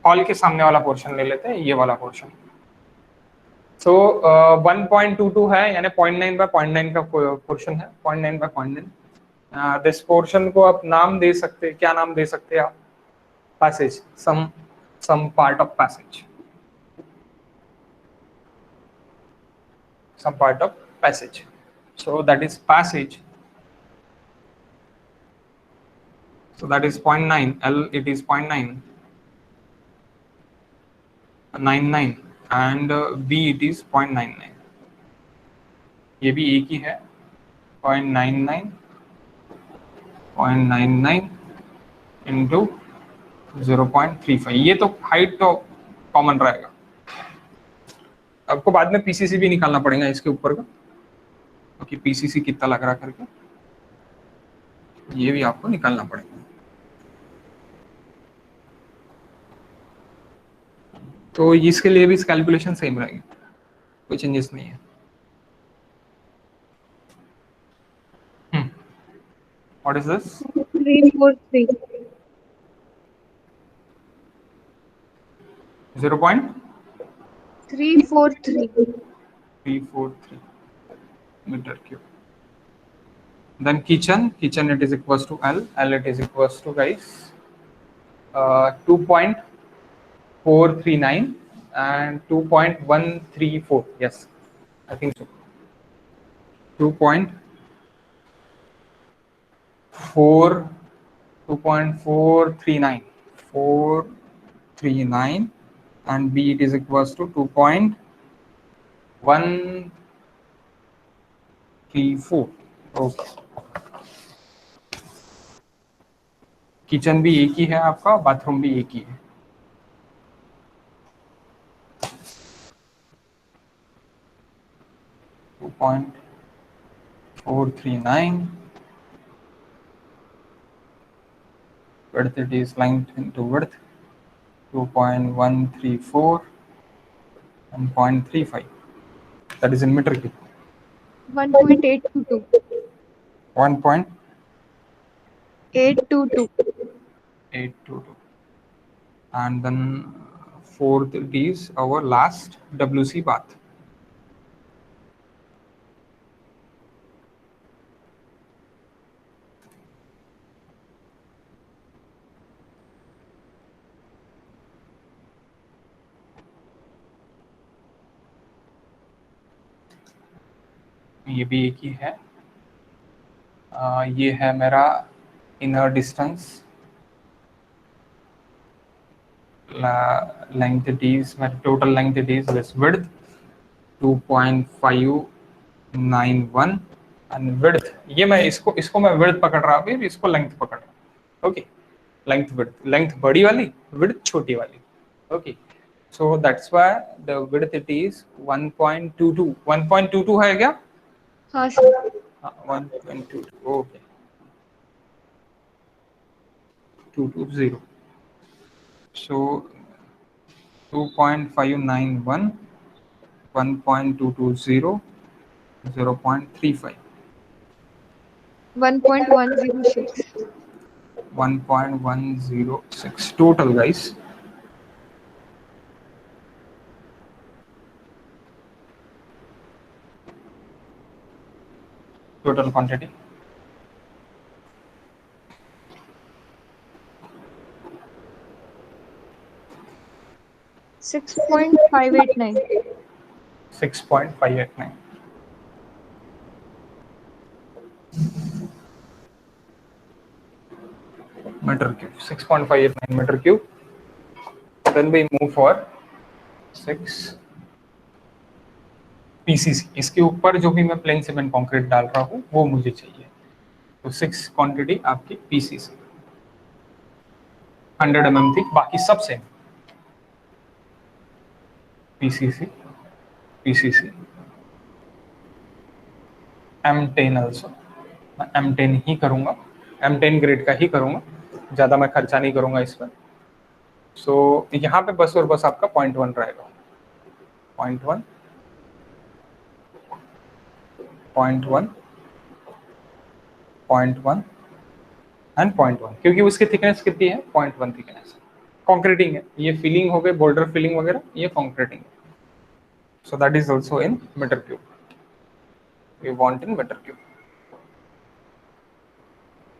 hall के सामने वाला पोर्शन ले लेते हैं, ये वाला पोर्शन. सो 1.22 है, यानी 0.9 बाय 0.9 का पोर्शन है. 0.9 बाय 0.9. दिस पोर्शन को आप नाम दे सकते हैं, क्या नाम दे सकते हैं आप? Passage, some part of passage, some part of passage. So that is passage. So that is 0.9. L it is 0.999 and B it is 0.99. ये भी एक ही है, 0.99 into 0.35. ये तो हाइट तो कॉमन रहेगा. आपको बाद में पीसीसी भी निकालना पड़ेगा इसके ऊपर का, क्योंकि पीसीसी कितना लग रहा करके ये भी आपको निकालना पड़ेगा. तो इसके लिए भी कैलकुलेशन सेम रहेगी, कोई चेंजेस नहीं है. What is this? 343. 0.343 meter cube. Then kitchen it is equals to L it is equals to, guys, 2.439 and 2.134. Yes, I think so. 2.439 and B it is equals to 2.134. Okay. Kitchen भी एक ही है आपका, bathroom भी एक ही है. .439 width it is length into width 2.134 and 0.35, that is in meter cube. 1.822. 1.822 822. and then fourth it is our last WC bath. ये भी एक ही है. ये है मेरा inner distance, length it is, total length it is this, width 2.591 and width, ये मैं इसको मैं विड्थ पकड़ रहा हूँ, इसको लेंथ पकड़ रहा हूँ. ओके, लेंथ विड्थ, लेंथ बड़ी वाली, विड्थ छोटी वाली. Okay, so that's why the width it is 1.22. 1.22 है क्या? हाँ sir. 1.22. Okay, 220. So 2.591, 1.220, 0.35, 1.106. 1.106 total, guys. Total quantity. 6.589. 6.589. meter cube. 6.589 meter cube. Then we move for 6 PCC, इसके ऊपर जो भी मैं प्लेन सीमेंट कंक्रीट डाल रहा हूँ वो मुझे चाहिए। तो 6 क्वांटिटी आपकी पीसीसी 100 mm थी, बाकी सब same PCC PCC M10 also, मैं M10 ही करूंगा, M10 ग्रेड का ही करूंगा, ज़्यादा मैं खर्चा नहीं करूंगा इस पर। सो यहाँ पे बस और बस आपका 0.1 रहेगा, 0.1 0.1 0.1 एंड 0.1, क्योंकि उसकी थिकनेस कितनी है, 0.1 थिकनेस। कॉन्क्रीटिंग है, ये फिलिंग हो गई, बोल्डर फिलिंग वगैरह, ये कॉन्क्रीटिंग है। So that is also in metre cube, we want in metre cube.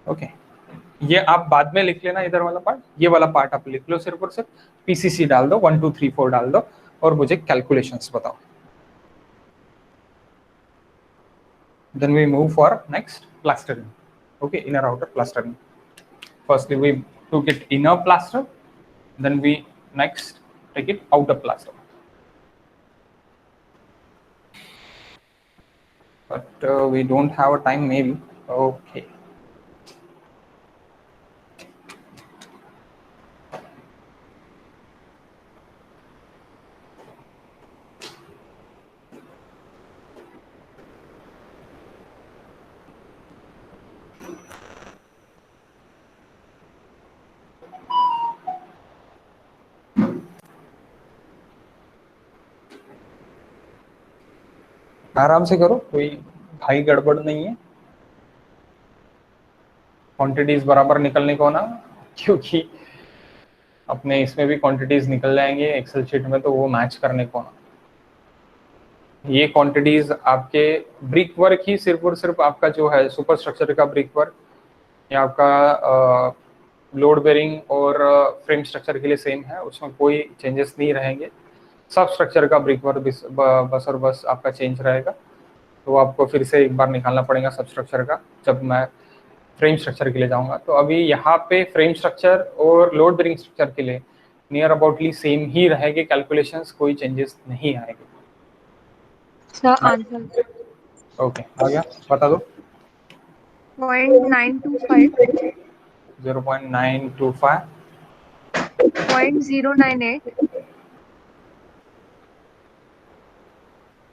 Okay, ये आप बाद में लिख लेना, इधर वाला पार्ट, ये वाला पार्ट आप लिख लो सिर्फ और सिर्फ, पीसीसी डाल दो, 1 2 3 4 डाल दो और मुझे कैलकुलेशंस बताओ। Then we move for next plastering. Okay, inner outer plastering. Firstly we took it inner plaster, then we next take it outer plaster. But we don't have a time maybe. Okay. आराम से करो, कोई भाई गड़बड़ नहीं है, quantities बराबर निकलने को ना, क्योंकि अपने इसमें भी क्वांटिटीज निकल जाएंगे एक्सेल शीट में, तो वो मैच करने को ना। ये क्वांटिटीज आपके ब्रिक वर्क ही सिर्फ और सिर्फ आपका जो है सुपर स्ट्रक्चर का ब्रिक वर्क, या आपका लोड बेरिंग और फ्रेम स्ट्रक्चर के लिए सेम है, उसमें कोई चेंजेस नहीं रहेंगे। सब स्ट्रक्चर का ब्रिक वर्क बस और बस आपका चेंज रहेगा, तो आपको फिर से एक बार निकालना पड़ेगा सब स्ट्रक्चर का, जब मैं फ्रेम स्ट्रक्चर के लिए जाऊंगा। तो अभी यहाँ पे फ्रेम स्ट्रक्चर और लोड बेरिंग स्ट्रक्चर के लिए नियर अबाउटली सेम ही रहेगी कैलकुलेशंस, कोई चेंजेस नहीं आएंगे। सर आंसर ओके, आ गया, बता दो। 0.925 0.925 0.098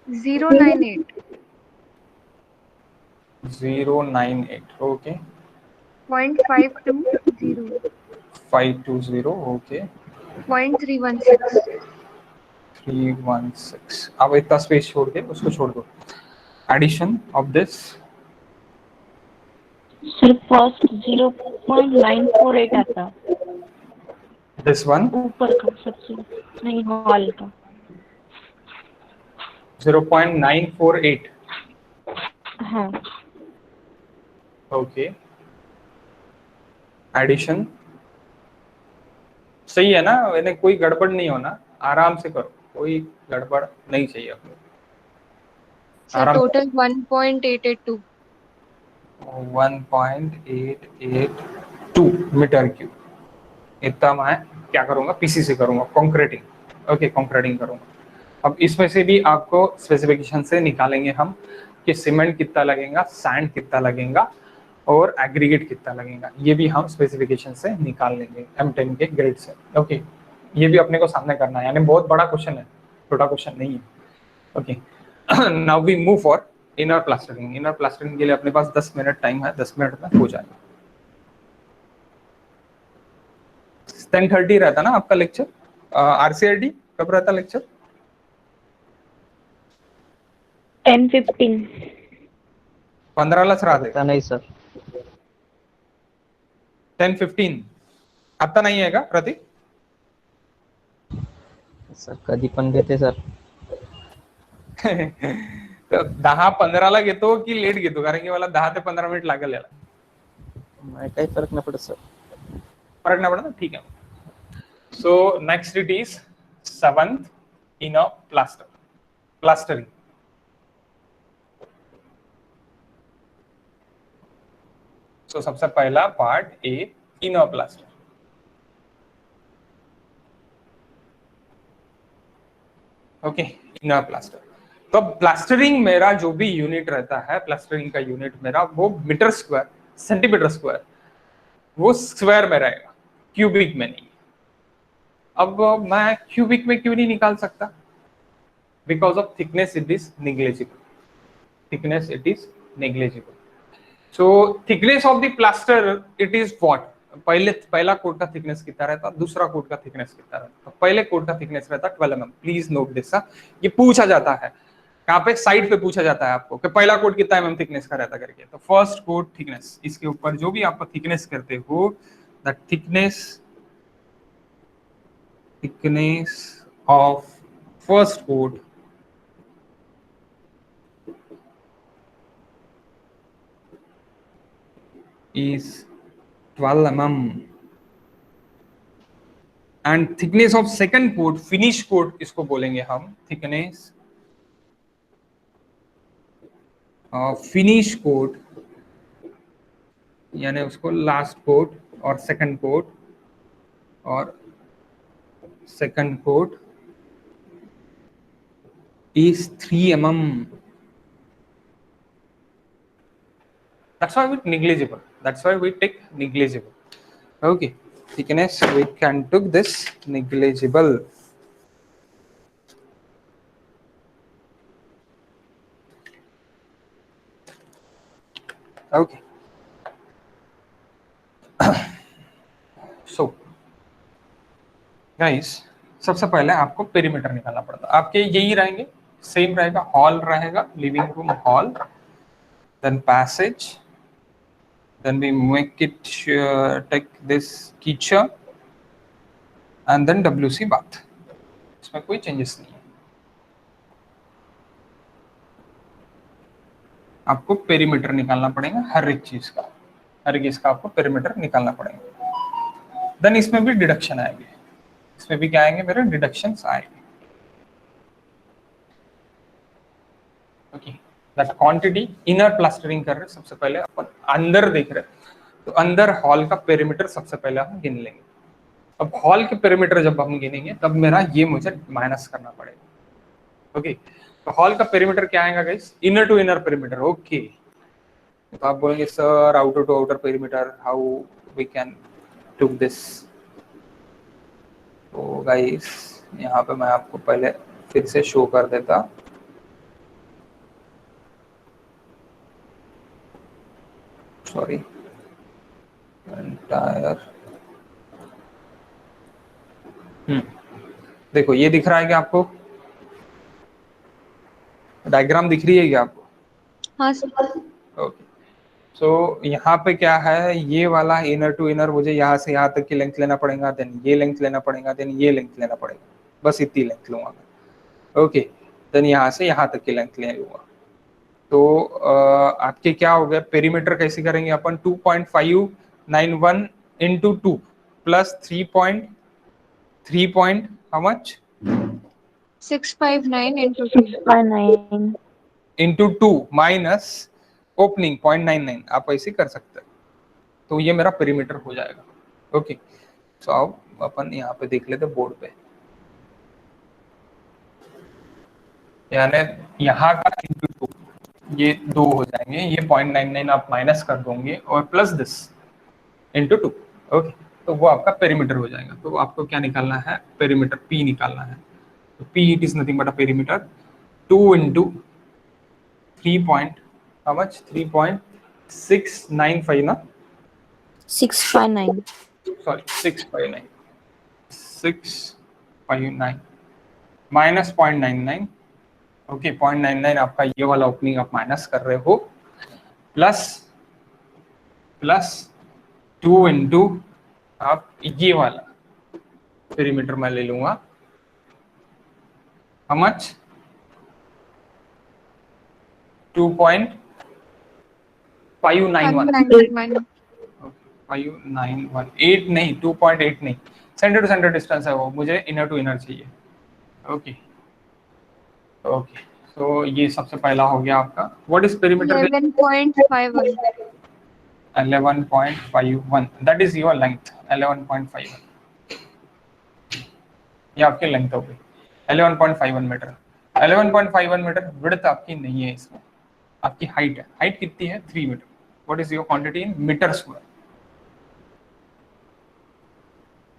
098 098 ओके 0.520 520 ओके 0.316 316। अब इतना स्पेस छोड़ के उसको छोड़ दो। Addition of this sir first 0.948 आता, दिस वन ऊपर का सबसे, नहीं हॉल का 0.948 हाँ। ओके, एडिशन सही है ना, मैंने कोई गड़बड़ नहीं होना, आराम से करो, कोई गड़बड़ नहीं चाहिए अपने। Sir total 1.882 1.882 metre cube. इतना मैं क्या करूंगा, पीसीसी करूंगा, कॉन्क्रीटिंग। ओके, कॉन्क्रीटिंग करूंगा। अब इसमें से भी आपको स्पेसिफिकेशन से निकालेंगे हम कि सीमेंट कितना लगेगा, सैंड कितना लगेगा और एग्रीगेट कितना लगेगा, ये भी हम स्पेसिफिकेशन से निकाल लेंगे M10 के ग्रेड से। ओके, ये भी अपने को सामने करना है, यानी बहुत बड़ा क्वेश्चन है, छोटा क्वेश्चन नहीं है। Okay, now we move for inner plastering. Inner plastering के लिए अपने पास 10 मिनट टाइम है, 10 मिनट में हो जाएगा। 10:30 रहता ना आपका लेक्चर, RCRD कब रहता लेक्चर? 10:15 15लाच राहते नाही सर, 10:15 आता नाही आहे का प्रतीक? सर कधी पण घेते सर. तर 10:15ला घेतो की लेट घेतो, कारण की मला 10 ते 15 मिनिट लागेल याला. नाही काही फरक नाही पडत सर. फरक नाही पडत, ठीक आहे. So next it is 7th inner plastering. So सबसे पहला part A, inner plaster. Okay, inner plaster. तो प्लास्टरिंग मेरा जो भी यूनिट रहता है, प्लास्टरिंग का यूनिट मेरा वो मीटर स्क्वायर, सेंटीमीटर स्क्वायर, वो स्क्वायर में रहेगा, क्यूबिक में नहीं। अब मैं क्यूबिक में क्यों नहीं निकाल सकता? Because of thickness it is negligible, thickness it is negligible. So thickness of the plaster it is what? पहला कोट का थिकनेस कितना रहता, दूसरा कोट का थिकनेस कितना रहता? पहले कोट का थिकनेस रहता 12 mm। प्लीज नोट दिस, ये पूछा जाता है यहाँ पे, साइड पे पूछा जाता है आपको कि पहला कोट कितना mm थिकनेस का रहता करके। तो फर्स्ट कोट थिकनेस, इसके ऊपर जो भी आप थिकनेस करते हो, the thickness of first coat is 12 mm and thickness of second coat, finish coat इसको बोलेंगे हम, thickness फिनिश कोट, यानी उसको लास्ट कोट और सेकंड कोट, और second coat is 3 mm. That's why we negligible. That's why we take negligible. Okay, thickness we can took this negligible. Okay. So guys, सबसे पहले आपको पेरीमीटर निकालना पड़ता है। आपके यही रहेंगे, सेम रहेगा, हॉल रहेगा, living room hall, then passage, then we make it take this kitchen and then WC bath। इसमें कोई चेंजेस नहीं है। आपको पेरीमीटर निकालना पड़ेगा हर एक चीज का, हर एक चीज का आपको पेरीमीटर निकालना पड़ेगा। देन इसमें भी डिडक्शन आएंगे, इसमें भी क्या आएंगे मेरे, डिडक्शंस आएंगे। Okay, that quantity inner plastering कर रहे, सबसे पहले अपन अंदर देख रहे, तो अंदर हॉल का पेरीमीटर सबसे पहले हम गिन लेंगे। अब हॉल के पेरीमीटर जब हम गिनेंगे तब मेरा ये मुझे माइनस करना पड़ेगा। ओके, तो हॉल का पेरीमीटर क्या आएगा guys, inner to inner perimeter. Okay, तो आप बोलेंगे sir outer to outer perimeter, how we can to this? तो गाइस यहाँ पे मैं आपको पहले फिर से शो कर देता। सॉरी, एंटायर, देखो ये दिख रहा है क्या आपको? डायग्राम दिख रही है क्या आपको? हाँ सर। ओके, सो यहाँ पे क्या है, ये वाला इनर टू इनर मुझे यहाँ से यहाँ तक की लेंथ लेना पड़ेगा, देन ये लेंथ लेना पड़ेगा, देन ये लेंथ लेना पड़ेगा, बस इतनी लेंथ लूंगा मैं। ओके, देन यहाँ से यहाँ तक की लेंथ ले लूंगा। तो आपके क्या हो गया, पेरीमीटर कैसे करेंगे अपन, 2.591 into 2 plus 3 point how much, 659 into 2. 659. Into 2 minus opening 0.99, आप ऐसे कर सकते हैं। तो ये मेरा पेरीमीटर हो जाएगा। ओके, तो अब अपन यहाँ पे देख लेते बोर्ड पे, यानी यहाँ का इंटू 2, ये 2 हो जाएंगे, ये 0.99 आप माइनस कर दोगे और प्लस दिस इंटू 2। ओके, तो वो आपका पेरीमीटर हो जाएगा। तो आपको क्या निकालना है, पेरीमीटर P निकालना है। तो P it is nothing but a perimeter 2 into 3 point how much, 3.695 ना, 659. Sorry 659 minus 0.99। ओके, 0.99 आपका ये वाला ओपनिंग आप माइनस कर रहे हो, प्लस 2 इंटू आप ये वाला पेरीमीटर मैं ले लूंगा, हाउ मच, 2.591 8 नहीं, 2.8 नहीं, सेंटर टू सेंटर डिस्टेंस है वो, मुझे इनर टू इनर चाहिए। ओके ओके, तो ये सबसे पहला हो गया आपका। What is perimeter? 11.51. 11.51, that is your length. 11.51 ये आपकी लेंथ हो गई। 11.51 मीटर। 11.51 मीटर विड्थ आपकी नहीं है, इसमें आपकी हाइट है। हाइट कितनी है? 3 मीटर। What is your quantity in metre square?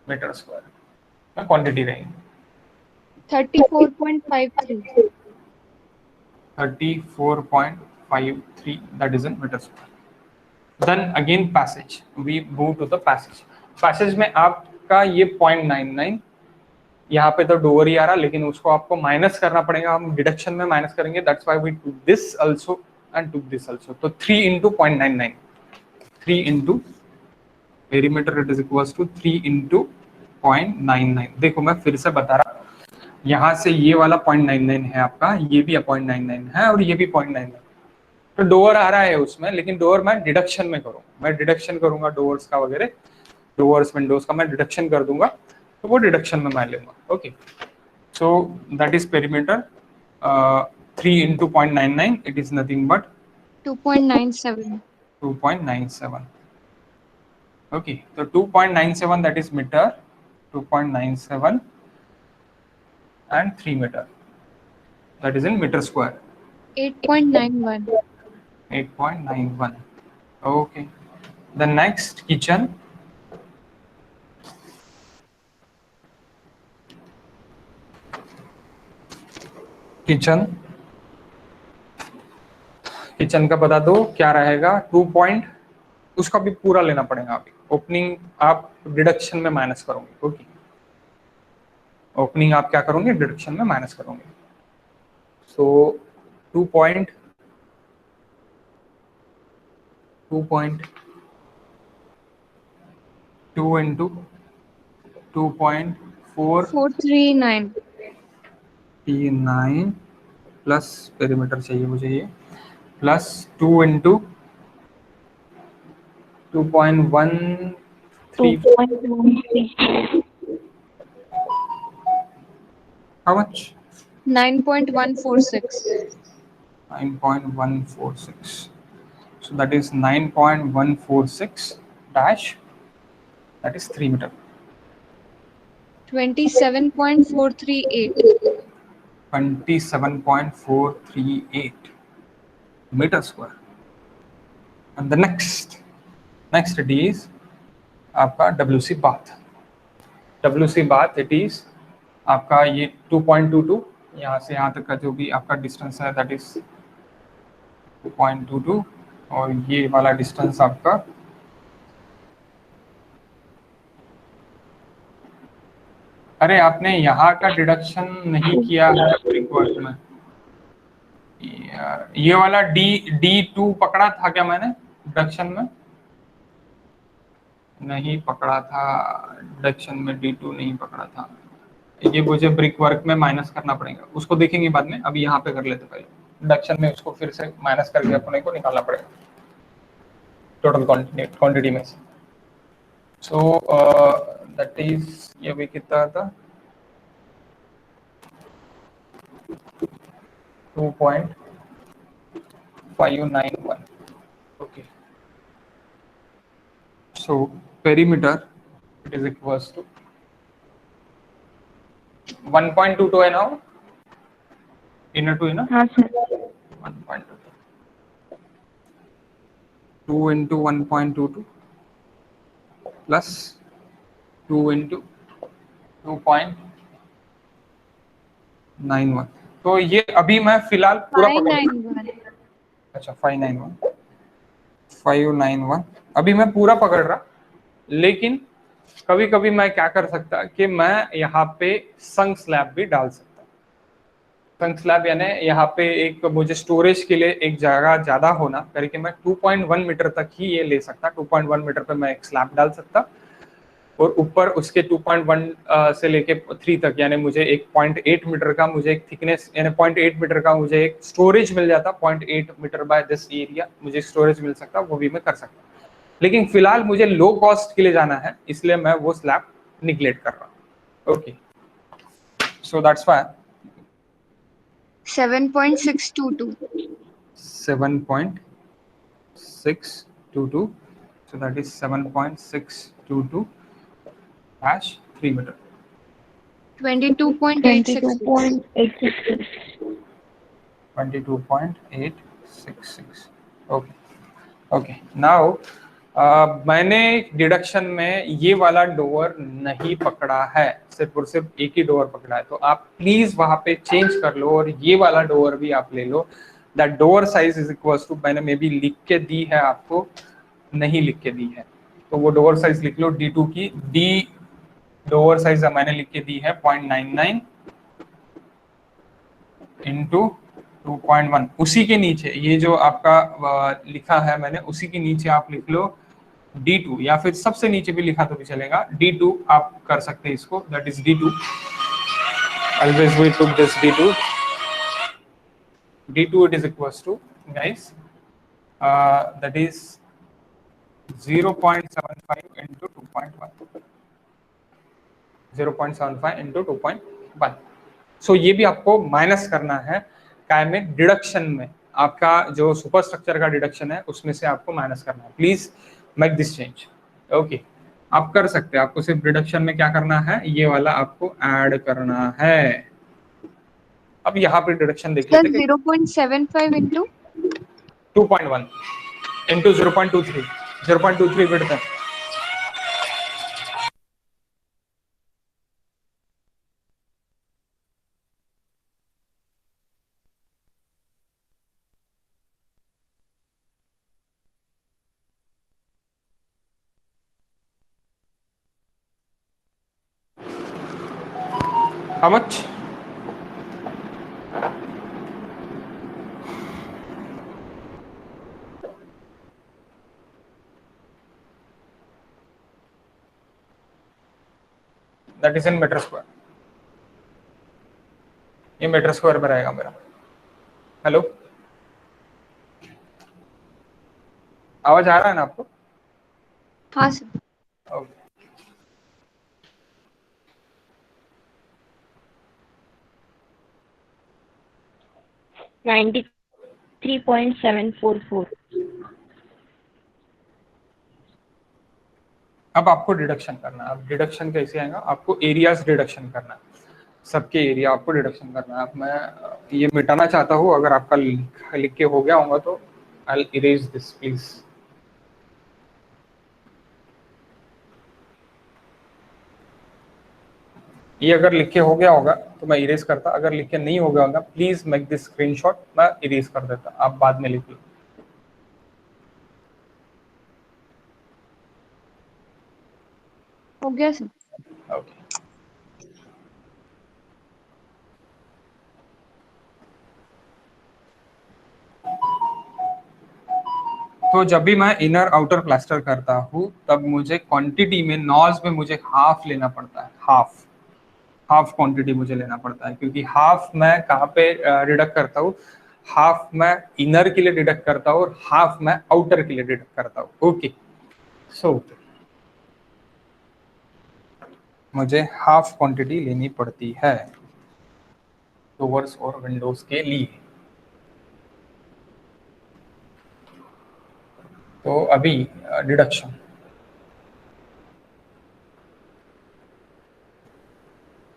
Metre square में क्वांटिटी रहेगी 34.53. 34.53, that is in meter square. Then again passage, we move to the passage. Passage में आपका ये 0.99, यहाँ पे तो डोवर ही आ रहा, लेकिन उसको आपको माइनस करना पड़ेगा, हम डिडक्शन में माइनस करेंगे, that's why we to this also and to this also. तो 3 into 0.99, 3 into perimeter it is equals to 3 into 0.99। देखो मैं फिर से बता रहा, यहाँ से ये वाला 0.99 है आपका, ये भी 0.99 है और ये भी 0.99। तो डोवर आ रहा है उसमें, लेकिन डोवर मैं डिडक्शन में करूँ, मैं डिडक्शन करूंगा डोवर्स का वगैरह, डोवर्स विंडोज का मैं डिडक्शन कर दूंगा, तो वो डिडक्शन में मैं लूंगा। Okay, so that is perimeter 3 into 0.99, it is nothing but 2.97. 2.97। Okay, तो 2.97 that is metre, 2.97 and 3 meter, that is in meter square. 8.91. 8.91. Okay, the next kitchen. Kitchen का बता दो क्या रहेगा। 2 पॉइंट, उसका भी पूरा लेना पड़ेगा। अभी ओपनिंग आप डिडक्शन में माइनस करोगे। ओके, ओपनिंग आप क्या करोगे? डिडक्शन में माइनस करोगे। सो 2.2 into 2.439 प्लस पेरीमीटर चाहिए मुझे ये, plus 2 into 2.13, 2.13. how much? 9.146. 9.146. So that is 9.146 dash, that is 3 meter. 27.438. 27.438 meter square. And the next it is आपका WC bath. WC bath it is आपका ये 2.22, यहाँ से यहाँ तक का जो भी आपका डिस्टेंस है दैट इज 2.22, और ये वाला डिस्टेंस आपका अरे आपने यहाँ का डिडक्शन नहीं किया है ब्रिकवर्क में। ये वाला D2 पकड़ा था क्या मैंने डिडक्शन में? नहीं पकड़ा था, डिडक्शन में D2 नहीं पकड़ा था। ये मुझे ब्रिक वर्क में माइनस करना पड़ेगा, उसको देखेंगे बाद में। अभी यहाँ पे कर लेते पहले डिडक्शन में, उसको फिर से माइनस करके अपने को निकालना पड़ेगा टोटल क्वांटिटी में से। सो दैट इज, ये भी कितना था? 2.591। Okay, so perimeter it is equals to 1.22 है ना, इनर टू इनर। हाँ सर। 1.22, 2 into 1.22 plus 2 into 2.91। तो ये अभी मैं फिलहाल पूरा पकड़, 591. अच्छा 591 अभी मैं पूरा पकड़ रहा, लेकिन कभी कभी मैं क्या कर सकता कि मैं यहाँ पे संक स्लैब भी डाल सकता। संक स्लैब यानी यहाँ पे एक मुझे स्टोरेज के लिए एक जगह ज्यादा होना करके मैं 2.1 मीटर तक ही ये ले सकता। 2.1 मीटर पे मैं एक स्लैब डाल सकता, और ऊपर उसके 2.1 से लेके 3 तक यानी मुझे एक 0.8 मीटर का मुझे एक थिकनेस यानी 0.8 मीटर का मुझे एक स्टोरेज मिल जाता। 0.8 मीटर बाय दिस एरिया मुझे स्टोरेज मिल सकता, वो भी मैं कर सकता। लेकिन फिलहाल मुझे लो कॉस्ट के लिए जाना है, इसलिए मैं वो स्लैब निगलेक्ट कर रहा हूँ। Okay, so that's why 7.622. 7.622, so that is 7.622 dash 3 meter. 22.866. 22.866. Okay okay now मैंने डिडक्शन में ये वाला डोर नहीं पकड़ा है, सिर्फ और सिर्फ एक ही डोर पकड़ा है, तो आप प्लीज वहां पे चेंज कर लो और ये वाला डोर भी आप ले लो। That door size is equal to, मैंने मे बी लिख के दी है आपको, नहीं लिख के दी है, तो वो डोर साइज लिख लो D2 की। डी डोर साइज मैंने लिख के दी है 0.99 इंटू 2.1। उसी के नीचे ये जो आपका लिखा है मैंने, उसी के नीचे आप लिख लो D2, या फिर सबसे नीचे भी लिखा तो भी चलेगा, D2 आप कर सकते हैं इसको, that is D2। Always we took this D2 it is equals to guys that is 0.75 into 2.1, 0.75 into 2.1। सो ये भी आपको माइनस करना है काय में, डिडक्शन में आपका जो सुपर स्ट्रक्चर का डिडक्शन है उसमें से आपको माइनस करना है। Please make this change. Okay आप कर सकते हैं, आपको सिर्फ डिडक्शन में क्या करना है, ये वाला आपको ऐड करना है। अब यहाँ पे डिडक्शन देख Sir, लेते हैं। 0.75 into 2.1 into 0.23, 0.23 विड्थ है। How much? That is in metre square. ये मीटर स्क्वायर में रहेगा मेरा। हेलो, आवाज आ रहा है ना आपको? हाँ सर। Okay ninety 3.744। अब आपको डिडक्शन करना है। अब डिडक्शन कैसे आएगा, आपको एरियाज डिडक्शन करना है, सबके एरिया आपको डिडक्शन करना है। अब मैं ये मिटाना चाहता हूँ, अगर आपका लिख के हो गया होगा तो I will erase this please. ये अगर लिख के हो गया होगा तो मैं इरेज करता, अगर लिख के नहीं हो गया होगा प्लीज मेक दिस स्क्रीनशॉट, मैं इरेज कर देता, आप बाद में लिख लो। हो गया सर। ओके तो जब भी मैं इनर आउटर प्लास्टर करता हूँ तब मुझे क्वांटिटी में नॉज में मुझे हाफ लेना पड़ता है, हाफ क्वांटिटी मुझे लेना पड़ता है, क्योंकि हाफ मैं कहाँ पे डिडक्ट करता हूँ, हाफ मैं इनर के लिए डिडक्ट करता हूँ और हाफ मैं आउटर के लिए डिडक्ट करता हूँ। ओके सो मुझे हाफ क्वांटिटी लेनी पड़ती है डोर्स और विंडोज के लिए। तो अभी डिडक्शन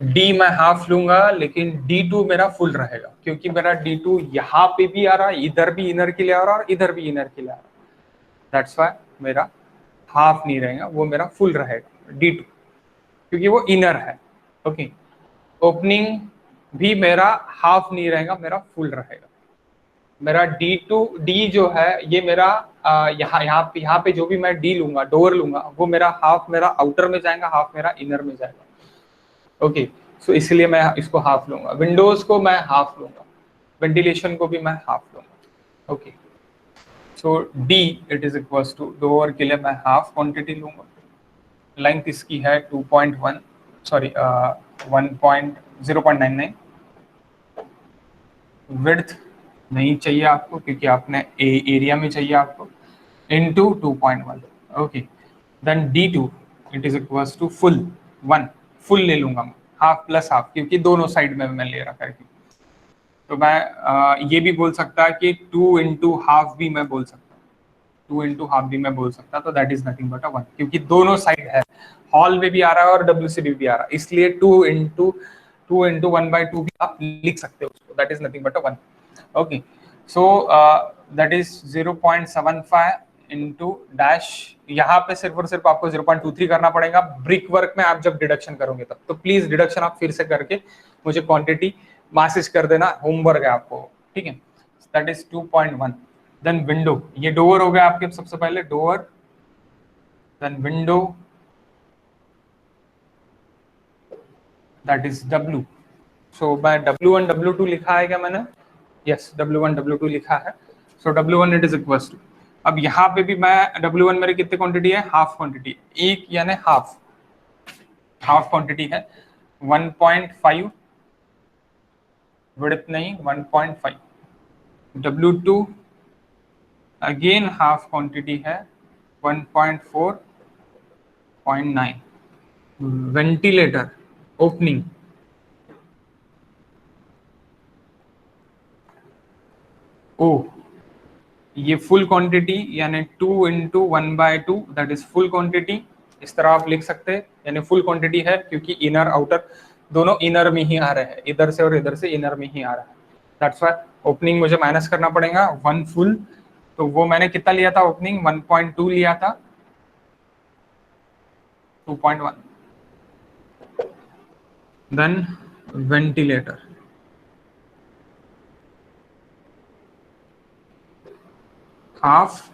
डी मैं हाफ लूंगा, लेकिन D2 मेरा फुल रहेगा, क्योंकि मेरा D2 यहाँ पे भी आ रहा है, इधर भी इनर के लिए आ रहा है और इधर भी इनर के लिए आ रहा है। दैट्स व्हाई मेरा हाफ नहीं रहेगा, वो मेरा फुल रहेगा D2, क्योंकि वो इनर है। ओके ओपनिंग भी मेरा हाफ नहीं रहेगा, मेरा फुल रहेगा। मेरा D जो है ये मेरा यहाँ पे जो भी मैं D लूंगा, डोर लूंगा, वो मेरा हाफ मेरा आउटर में जाएगा, हाफ मेरा इनर में जाएगा। ओके सो इसलिए मैं इसको हाफ लूंगा। विंडोज को मैं हाफ लूंगा, वेंटिलेशन को भी मैं हाफ लूंगा। Okay so D it is equals to, door के लिए मैं हाफ क्वांटिटी लूंगा। लेंथ इसकी है 2.1 सॉरी 0.99। विड्थ नहीं चाहिए आपको, क्योंकि आपने एरिया में चाहिए आपको, into 2.1। Okay then D2 it is equals to full 1, full ले लूंगा मैं, हाफ प्लस हाफ, क्योंकि दोनों साइड में मैं ले रखा है। तो मैं ये भी बोल सकता है कि 2 इंटू हाफ भी मैं बोल सकता हूँ, 2 into हाफ भी मैं बोल सकता, तो दैट इज नथिंग बट 1, क्योंकि दोनों साइड है, हॉल में भी आ रहा है और WCB भी आ रहा है, इसलिए 2 into 1/2 भी आप लिख सकते हो उसको, that is nothing but 1। Okay, so that is 0.75 into dash, यहाँ पे सिर्फ और सिर्फ आपको 0.23 करना पड़ेगा। ब्रिक वर्क में आप जब डिडक्शन करोगे तब, तो प्लीज डिडक्शन आप फिर से करके मुझे क्वांटिटी मैसेज कर देना, होमवर्क है आपको, ठीक है। That is 2.1। देन विंडो, ये डोर हो गया आपके, सबसे पहले door, then window, that is W। So मैं W1 W2 लिखा है क्या मैंने? यस, W1 W2 लिखा है। So W1 it is equals to, अब यहाँ पे भी मैं W1 मेरे कितने क्वांटिटी है? हाफ क्वांटिटी, एक यानी हाफ क्वांटिटी है, 1.5 विड्थ नहीं 1.5। W2 अगेन हाफ क्वांटिटी है, 1.4.9। वेंटिलेटर ओपनिंग, ओ ये फुल क्वांटिटी यानी 2 into 1/2 that is full quantity, इस तरह आप लिख सकते हैं, यानी फुल क्वांटिटी है क्योंकि इनर आउटर दोनों इनर में ही आ रहे हैं, इधर से और इधर से इनर में ही आ रहा है, दैट्स व्हाई ओपनिंग मुझे माइनस करना पड़ेगा 1 फुल। तो वो मैंने कितना लिया था ओपनिंग? 1.2 लिया था, 2.1। देन वेंटिलेटर, हाफ,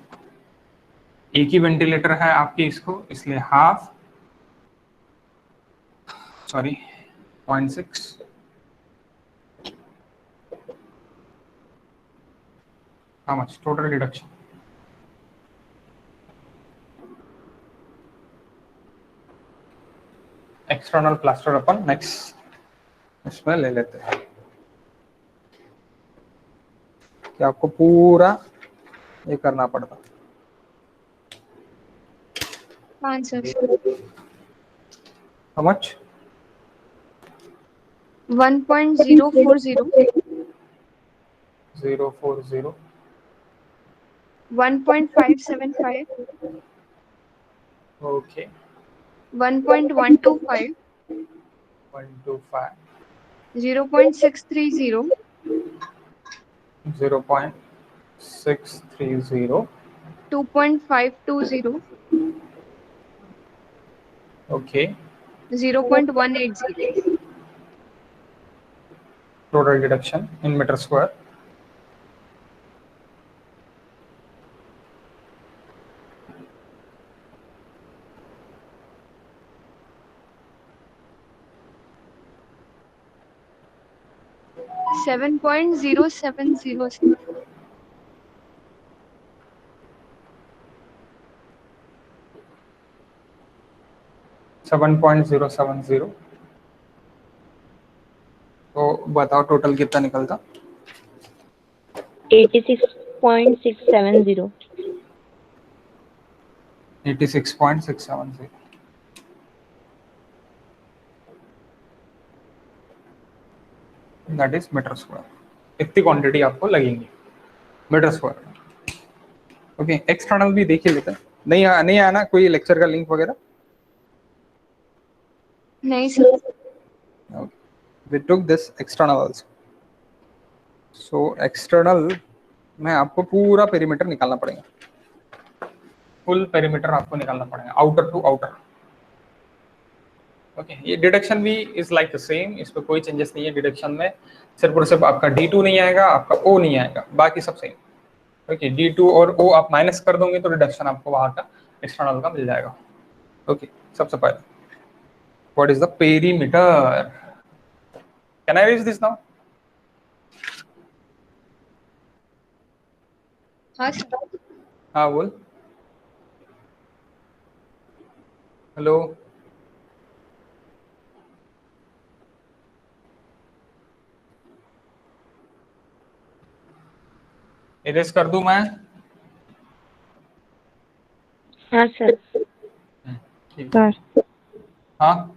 एक ही वेंटिलेटर है आपके इसको, इसलिए half, sorry 0.6। How much total deduction? External plaster upon next इसमें ले लेते हैं, कि आपको पूरा ये करना पड़ता। Answer how much? 1.040, 040, 1.575, okay, 1.125, 125, 0.630, 0.630, 2.520, okay, 0.180, total deduction in metre square, seven point zero seven zero 7.070। तो बताओ टोटल कितना निकलता? 86.670. 86.670। दैट इज मीटर स्क्वायर, इतनी क्वांटिटी आपको लगेंगी मीटर स्क्वायर। ओके, एक्सटर्नल भी देख ही लेते हैं। नहीं आना कोई लेक्चर का लिंक वगैरह? नहीं sir. Okay. We took this external also. So external में आपको पूरा पेरीमीटर निकालना पड़ेगा, फुल पेरीमीटर आपको निकालना पड़ेगा, आउटर टू आउटर। ओके, ये डिडक्शन भी इज लाइक द सेम, इस पर कोई चेंजेस नहीं है। डिडक्शन में सिर्फ और सिर्फ आपका D2 नहीं आएगा, आपका O नहीं आएगा, बाकी सब सेम। ओके, D2 और O आप माइनस कर दोगे तो डिडक्शन आपको वहां का एक्सटर्नल का मिल जाएगा। ओके, सबसे पहले what is the perimeter? Can I reach this now? हाँ सर। हाँ बोल। हेलो, इरेज कर दूं मैं? हाँ सर। ठीक। सर हाँ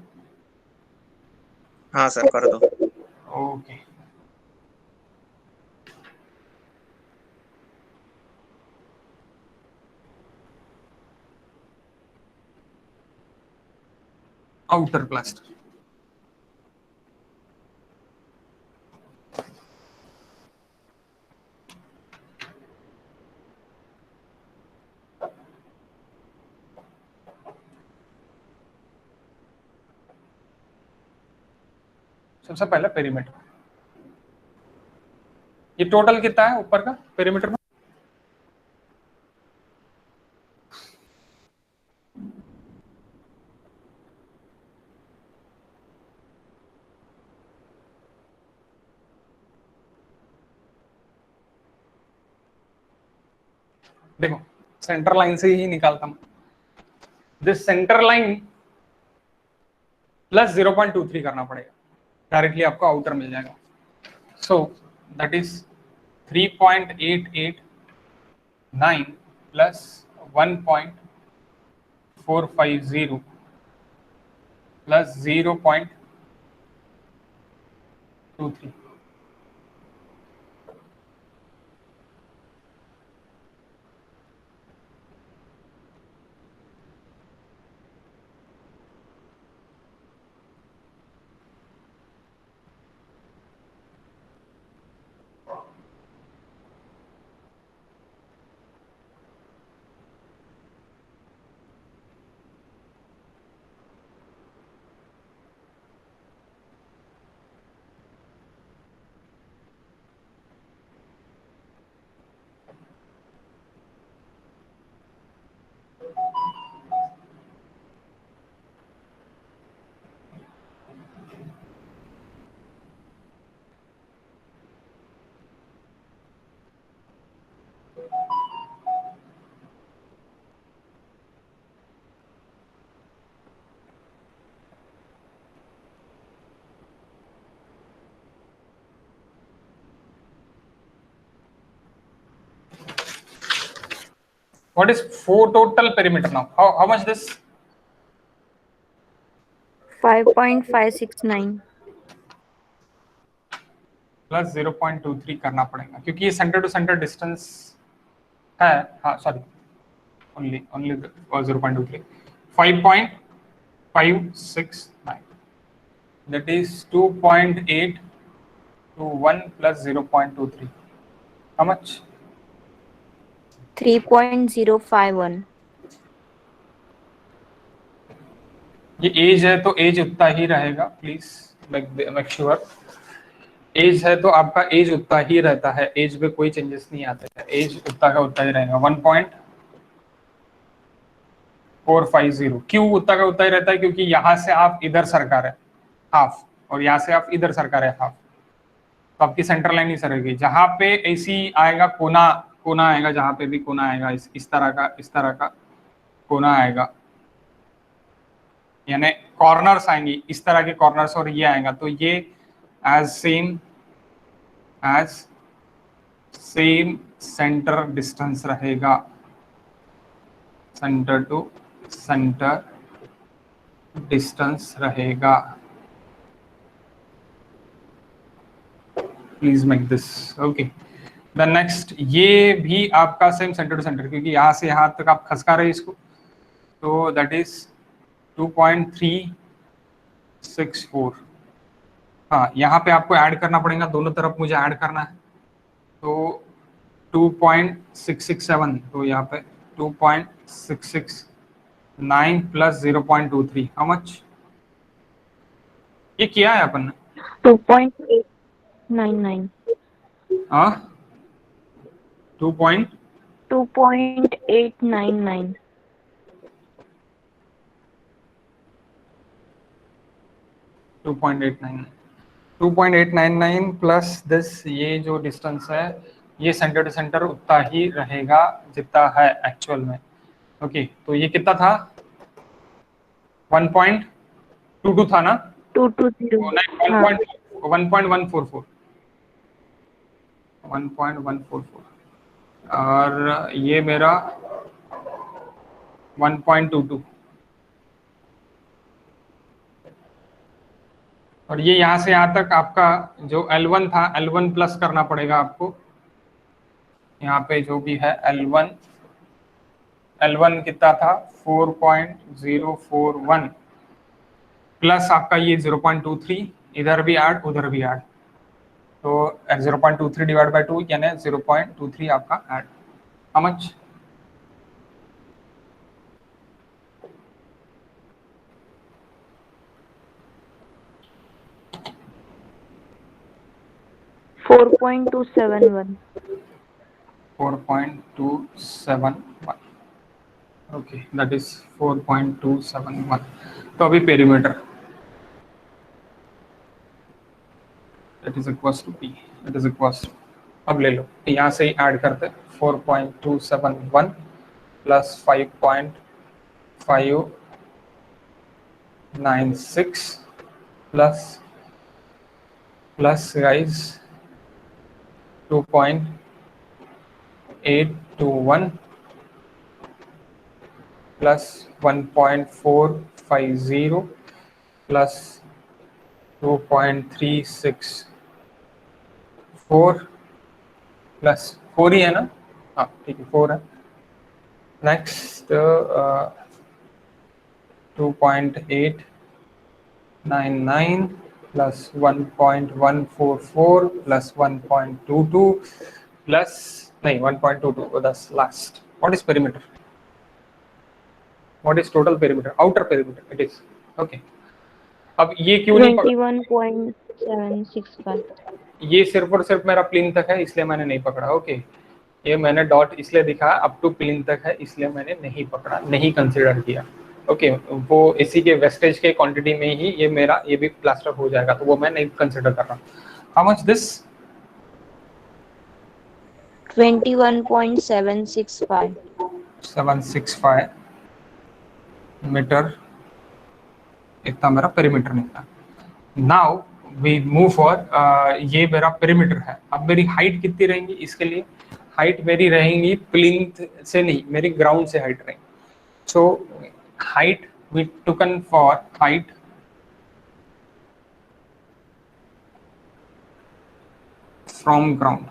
हाँ सर कर दो। Okay, outer plaster. सबसे पहले पेरीमीटर, ये टोटल कितना है ऊपर का पेरीमीटर में? देखो सेंटर लाइन से ही निकालता हूं, दिस सेंटर लाइन प्लस 0.23 करना पड़ेगा, डायरेक्टली आपको आउटर मिल जाएगा। सो that is 3.889 plus 1.450 plus 0.23। What is for total perimeter now? How much this? 5.569 plus 0.23 करना पड़ेगा क्योंकि ये सेंटर टू सेंटर डिस्टेंस है। हाँ sorry, only 0.23, 5.569, that is 2.821 plus 0.23. How much? 3.051 ये एज है तो एज उतना ही रहेगा, प्लीज मेक श्योर। एज है तो आपका एज उतना ही रहता है, एज में कोई चेंजेस नहीं आते हैं, एज उतना का उतना ही रहेगा। 1.450 क्यों उतना का उतना ही रहता है? क्योंकि यहाँ से आप इधर सरका रहे हाफ और यहाँ से आप इधर सरका रहे हाफ, तो आपकी सेंटर लाइन ही सरेगी। जहाँ पे ऐसी आएगा कोना, कोना आएगा, जहाँ पे भी कोना आएगा इस तरह का कोना आएगा, यानी कॉर्नर्स आएंगी इस तरह के कॉर्नर्स, और ये आएगा तो ये एज सेम सेंटर डिस्टेंस रहेगा, सेंटर टू सेंटर डिस्टेंस रहेगा। Please make this okay. The next, ये भी आपका सेम सेंटर टू सेंटर, क्योंकि यहाँ से यहाँ तक आप खसका रहे इसको, तो दैट इज 2.364। हाँ, यहाँ पे आपको ऐड करना पड़ेगा, दोनों तरफ मुझे ऐड करना है, तो 2.667, तो यहाँ पे 2.669 प्लस 0.23, हाउ मच? ये किया है अपन ने 2.899 हाँ 2.899 2.899 प्लस दिस, ये जो डिस्टेंस है ये सेंटर टू सेंटर उतना ही रहेगा जितना है एक्चुअल में। ओके, तो ये कितना था? 1.22 था ना? 1.144 और ये मेरा 1.22, और ये यहाँ से यहाँ तक आपका जो L1 था, L1 प्लस करना पड़ेगा आपको। यहाँ पे जो भी है L1 कितना था? 4.041 प्लस आपका ये 0.23, इधर भी ऐड उधर भी ऐड, तो 0.23 डिवाइड बाय 2 यानी 0.23 आपका add. How much? $4.271. 4.271, okay, that is 4.271। तो अभी perimeter that is equals to P, that is equals to, अब ले लो यहाँ से ही ऐड करते, 4.271 plus 5.596 plus guys 2.821 plus 1.450 plus 2.364 plus 4 ही है ना? हाँ ठीक है, 4 है। नेक्स्ट 2.899 प्लस 1.144 प्लस 1.22 प्लस नहीं 1.22, that's last. What is perimeter? What is total perimeter? Outer perimeter it is. Okay. अब ये क्यों नहीं पकड़ा? 21.765. ये सिर्फ और सिर्फ मेरा प्लेन तक है इसलिए मैंने नहीं पकड़ा। ओके, ये मैंने डॉट इसलिए दिखाया, अप टू प्लेन तक है इसलिए मैंने नहीं पकड़ा, नहीं कंसीडर किया। ओके, वो इसी के वेस्टेज के क्वांटिटी में ही ये मेरा ये भी प्लास्टर हो जाएगा, तो वो मैं नहीं कंसीडर कर रहा। How much this? 21.765. 765 मीटर, इतना मेरा पेरीमीटर निकला। नाउ वी मूव फॉर, ये मेरा पेरीमीटर है। अब मेरी हाइट कितनी रहेंगी? इसके लिए हाइट मेरी रहेंगी प्लिंथ से नहीं, मेरी ग्राउंड से हाइट रहेंगी। So height we took in for height from ground,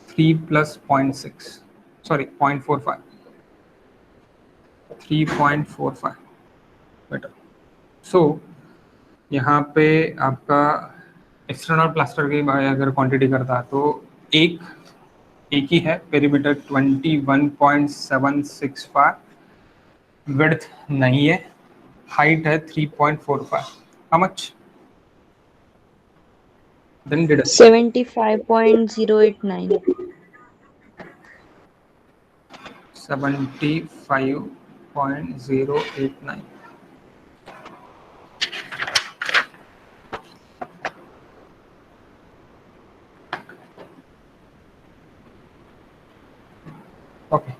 three plus 0.6 sorry 0.45, 3.45 metre. So यहाँ पे आपका एक्सटर्नल प्लास्टर की अगर क्वांटिटी करता है तो एक ही है, पेरीमीटर 21.765, विड्थ नहीं है, हाइट है 3.45। How much? Then did 75.089. 75.089। Okay,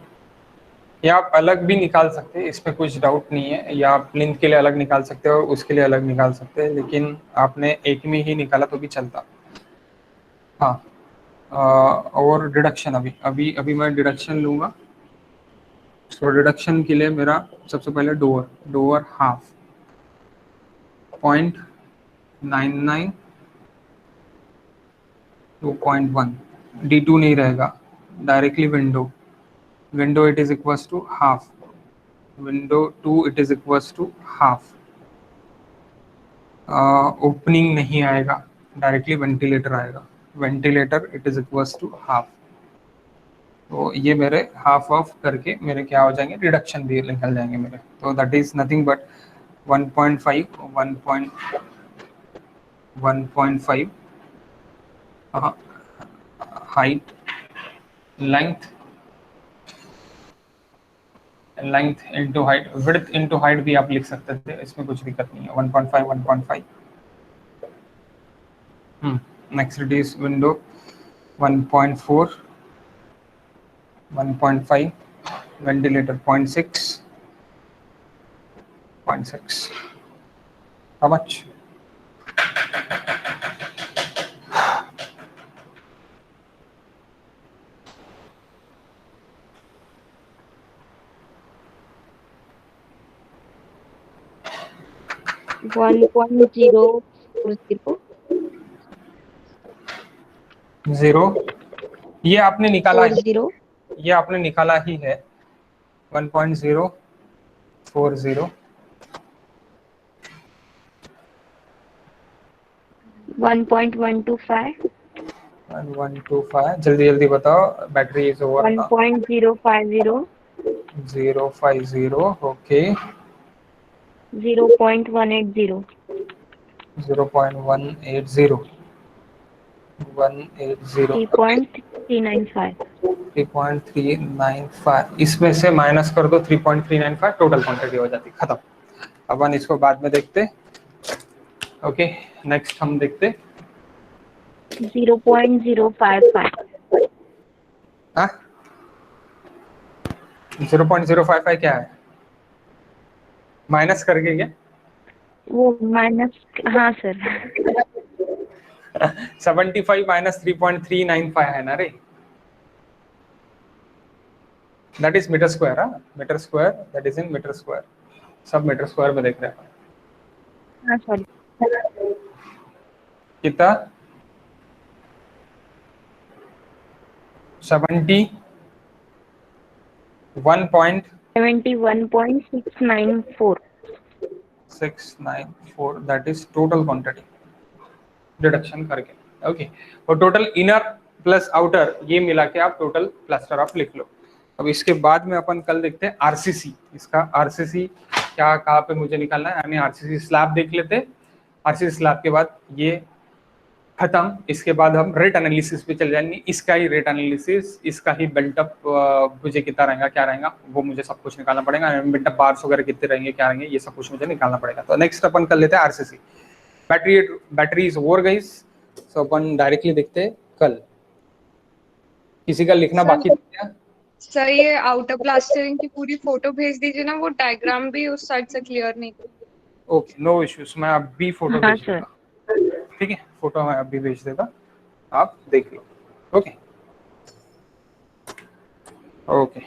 ये आप अलग भी निकाल सकते हैं, इसमें कुछ डाउट नहीं है, या आप प्लिंथ के लिए अलग निकाल सकते हो, उसके लिए अलग निकाल सकते हैं, लेकिन आपने एक में ही निकाला तो भी चलता। हाँ, और डिडक्शन अभी मैं डिडक्शन लूँगा। तो डिडक्शन के लिए मेरा सबसे पहले डोअर हाफ 0.99 2.1, D2 नहीं रहेगा, directly window it is equals to half, window 2 it is equals to half, opening नहीं आएगा, डायरेक्टली वेंटिलेटर आएगा, ventilator it is equals to half. तो ये मेरे हाफ ऑफ करके मेरे क्या हो जाएंगे, रिडक्शन भी निकल जाएंगे मेरे। तो that is nothing but 1.5 height, length into height, width into height भी आप लिख सकते थे, इसमें कुछ दिक्कत नहीं है। 1.5 next it is window 1.4 1.5, ventilator 0.6 how much? $1.040. 0 ये आपने निकाला है, 40 ये आपने निकाला ही है 1.040 1.125 1.125 जल्दी जल्दी बताओ, बैटरी इज ओवर 1.050 050 ओके 0.180 0.180 3.395 3.395 इसमें से माइनस कर दो 3.395, टोटल क्वांटिटी हो जाती, खत्म। अपन इसको बाद में देखते। ओके नेक्स्ट हम देखते 0.055 हाँ 0.055 क्या है, माइनस करके क्या? वो माइनस, हाँ सर 75 माइनस 3.395 है ना रे, दैट इज मीटर स्क्वायर। हाँ metre square, that is in metre square, सब मीटर स्क्वायर में देख रहे हैं। हाँ सॉरी कितना 71 71.694 694 that is total quantity deduction करके। ओके और टोटल इनर प्लस आउटर ये मिला के आप टोटल क्लस्टर आप लिख लो। अब इसके बाद में अपन कल देखते हैं आरसीसी, इसका आरसीसी क्या कहाँ पे मुझे निकालना है, यानी आरसीसी स्लैब देख लेते हैं। आरसीसी स्लैब के बाद ये खत्म, इसके बाद हम रेट एनालिसिस पे चल जाएंगे। इसका ही रेट एनालिसिस, इसका ही बिल्टअप मुझे कितना रहेगा क्या रहेगा वो मुझे सब कुछ निकालना पड़ेगा, बिल्टअप बार्स वगैरह कितने रहेंगे क्या रहेंगे ये सब कुछ मुझे निकालना पड़ेगा। तो नेक्स्ट अपन कर लेते हैं RCC. Battery is over guys, so upon directly देखते हैं कल। किसी का लिखना सर, बाकी है? सर ये आउटर प्लास्टरिंग की पूरी फोटो भेज दीजिए ना, वो डायग्राम भी उस साइड से क्लियर नहीं। ओके नो इश्यूज, मैं अभी फोटो हाँ भेज सर दूंगा, ठीक है फोटो मैं अभी भेज देगा, आप देख लो। Okay okay